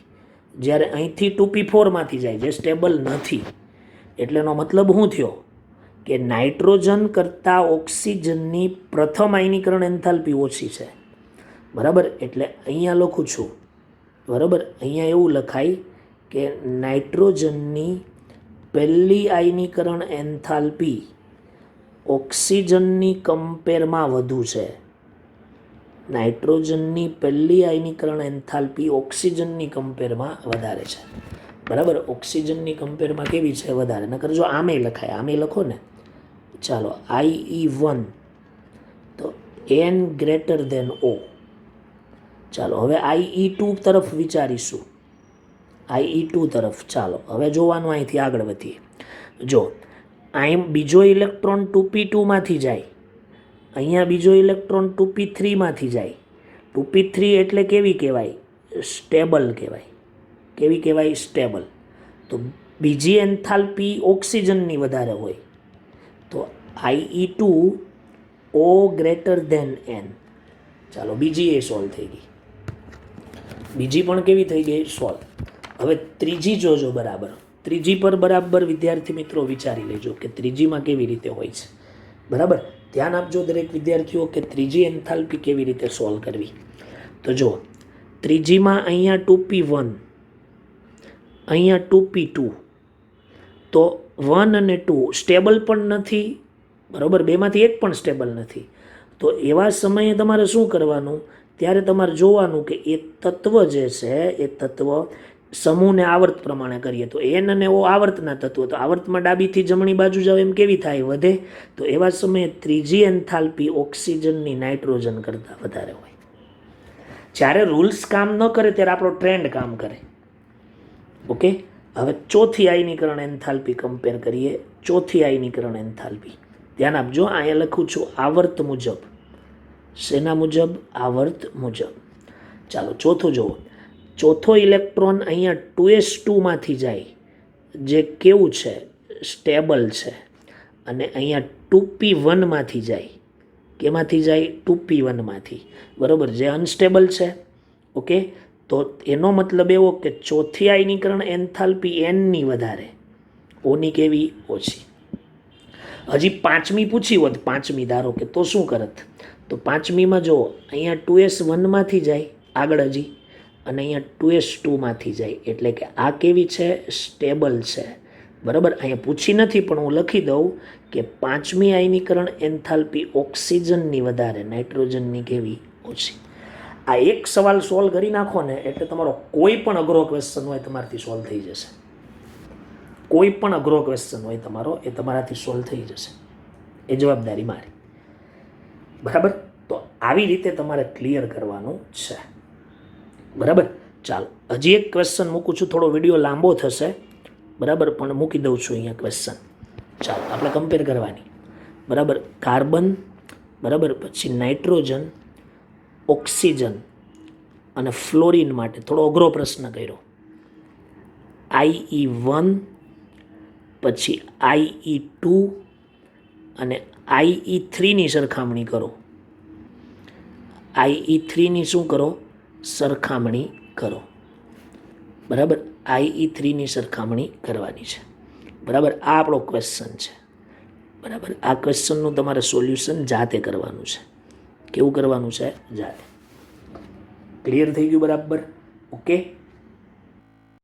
જ્યારે અહીંથી 2p4માંથી જાય, જે સ્ટેબલ નથી. એટલે એનો મતલબ શું થયો? કે નાઇટ્રોજન કરતાં ઓક્સિજનની પ્રથમ આયનીકરણ એન્થાલ્પી ઓછી છે. બરાબર. એટલે અહીંયા લખું છું. બરાબર. અહીંયા એવું લખાય કે નાઇટ્રોજનની પહેલી આયનીકરણ એન્થાલ્પી ઓક્સિજનની કમ્પેરમાં વધુ છે. નાઇટ્રોજનની પહેલી આયનીકરણ એન્થાલ્પી ઓક્સિજનની કમ્પેરમાં વધારે છે. બરાબર. ઓક્સિજનની કમ્પેરમાં કેવી છે? વધારે. નકર જો આમે લખાય, આમે લખો ને. ચાલો, IE1 તો N > O. ચાલો, હવે IE2 તરફ વિચારીશું. IE2 તરફ. ચાલો, હવે જોવાનું, અહીંથી આગળ વધીએ. જો અહીં બીજો ઇલેક્ટ્રોન 2p2માંથી જાય, અહીંયા બીજો ઇલેક્ટ્રોન 2p3માંથી જાય. 2p3 એટલે કેવી કહેવાય? સ્ટેબલ કહેવાય. કેવી કહેવાય? સ્ટેબલ. તો બીજી એન્થાલ્પી ઓક્સિજનની વધારે હોય તો IE2O ગ્રેટર ધેન N. ચાલો બીજી એ સોલ્વ થઈ ગઈ. બીજી પણ કેવી થઈ ગઈ? સોલ્વ. હવે ત્રીજી જોજો બરાબર. ત્રીજી પર બરાબર વિદ્યાર્થી મિત્રો વિચારી લેજો કે ત્રીજીમાં કેવી રીતે હોય છે. બરાબર, ધ્યાન આપજો દરેક વિદ્યાર્થીઓ કે ત્રીજી એન્થાલ્પી કેવી રીતે સોલ્વ કરવી. તો જો ત્રીજીમાં અહીંયા 2p1, અહીંયા 2p2, તો 1 અને 2 સ્ટેબલ પણ નથી. બરાબર, બેમાંથી એક પણ સ્ટેબલ નથી. તો એવા સમયે તમારે શું કરવાનું? ત્યારે તમારે જોવાનું કે એ તત્વ જે છે એ તત્વ સમૂહને આવર્ત પ્રમાણે કરીએ તો એન અને ઓ આવર્તના તત્વો, તો આવર્તમાં ડાબીથી જમણી બાજુ જાવ એમ કેવી થાય? વધે. તો એવા સમયે ત્રીજી એન્થાલ્પી ઓક્સિજનની નાઇટ્રોજન કરતાં વધારે હોય. જ્યારે રૂલ્સ કામ ન કરે ત્યારે આપણો ટ્રેન્ડ કામ કરે. ઓકે, હવે ચોથી આયનીકરણ એન્થાલ્પી કમ્પેર કરીએ. ચોથી આયનીકરણ એન્થાલ્પી ધ્યાન આપજો, અહીંયા લખું છું આવર્ત મુજબ. શેના મુજબ? આવર્ત મુજબ. ચાલો ચોથું જુઓ. ચોથો ઇલેક્ટ્રોન અહીંયા 2s2માંથી જાય, જે કેવું છે? સ્ટેબલ છે. અને અહીંયા 2p1માંથી જાય. કેમાંથી જાય? 2p1માંથી. બરાબર, જે અનસ્ટેબલ છે. ઓકે, તો એનો મતલબ એવો કે ચોથી આયનીકરણ એન્થાલ્પી એનની વધારે, ઓની કેવી? ઓછી. હજી પાંચમી પૂછી હોત, પાંચમી ધારો કે, તો શું કરત? તો પાંચમીમાં જો અહીંયા 2s1માંથી જાય આગળ હજી, અને અહીંયા 2s2માંથી જાય. એટલે કે આ કેવી છે? સ્ટેબલ છે. બરાબર, અહીંયા પૂછી નથી પણ હું લખી દઉં કે પાંચમી આયનીકરણ એન્થાલ્પી ઓક્સિજનની વધારે, નાઇટ્રોજનની કેવી? ઓછી. આ એક સવાલ સોલ્વ કરી નાખો ને એટલે તમારો કોઈ પણ અઘરો ક્વેશ્ચન હોય તમારાથી સોલ્વ થઈ જશે. કોઈ પણ અઘરો ક્વેશ્ચન હોય તમારો, એ તમારાથી સોલ્વ થઈ જશે. એ જવાબદારી મારી. બરાબર, તો આવી રીતે તમારે ક્લિયર કરવાનું છે. બરાબર, ચાલો હજી એક ક્વેશ્ચન મૂકું છું. થોડો વિડીયો લાંબો થશે, બરાબર, પણ મૂકી દઉં છું અહીંયા ક્વેશ્ચન. ચાલો આપણે કમ્પેર કરવાની. બરાબર, કાર્બન, બરાબર, પછી નાઇટ્રોજન, ઓક્સિજન અને ફ્લોરિન માટે થોડો અઘરો પ્રશ્ન કર્યો. IE1, પછી IE2 અને IE3ની સરખામણી કરો. IE3ની શું કરો? સરખામણી કરો. બરાબર, IE3ની સરખામણી કરવાની છે. બરાબર, આ આપણો ક્વેશ્ચન છે. બરાબર, આ ક્વેશ્ચનનું તમારે સોલ્યુશન જાતે કરવાનું છે. કેવું કરવાનું છે? જાતે. ક્લિયર થઈ ગયું? બરાબર, ઓકે.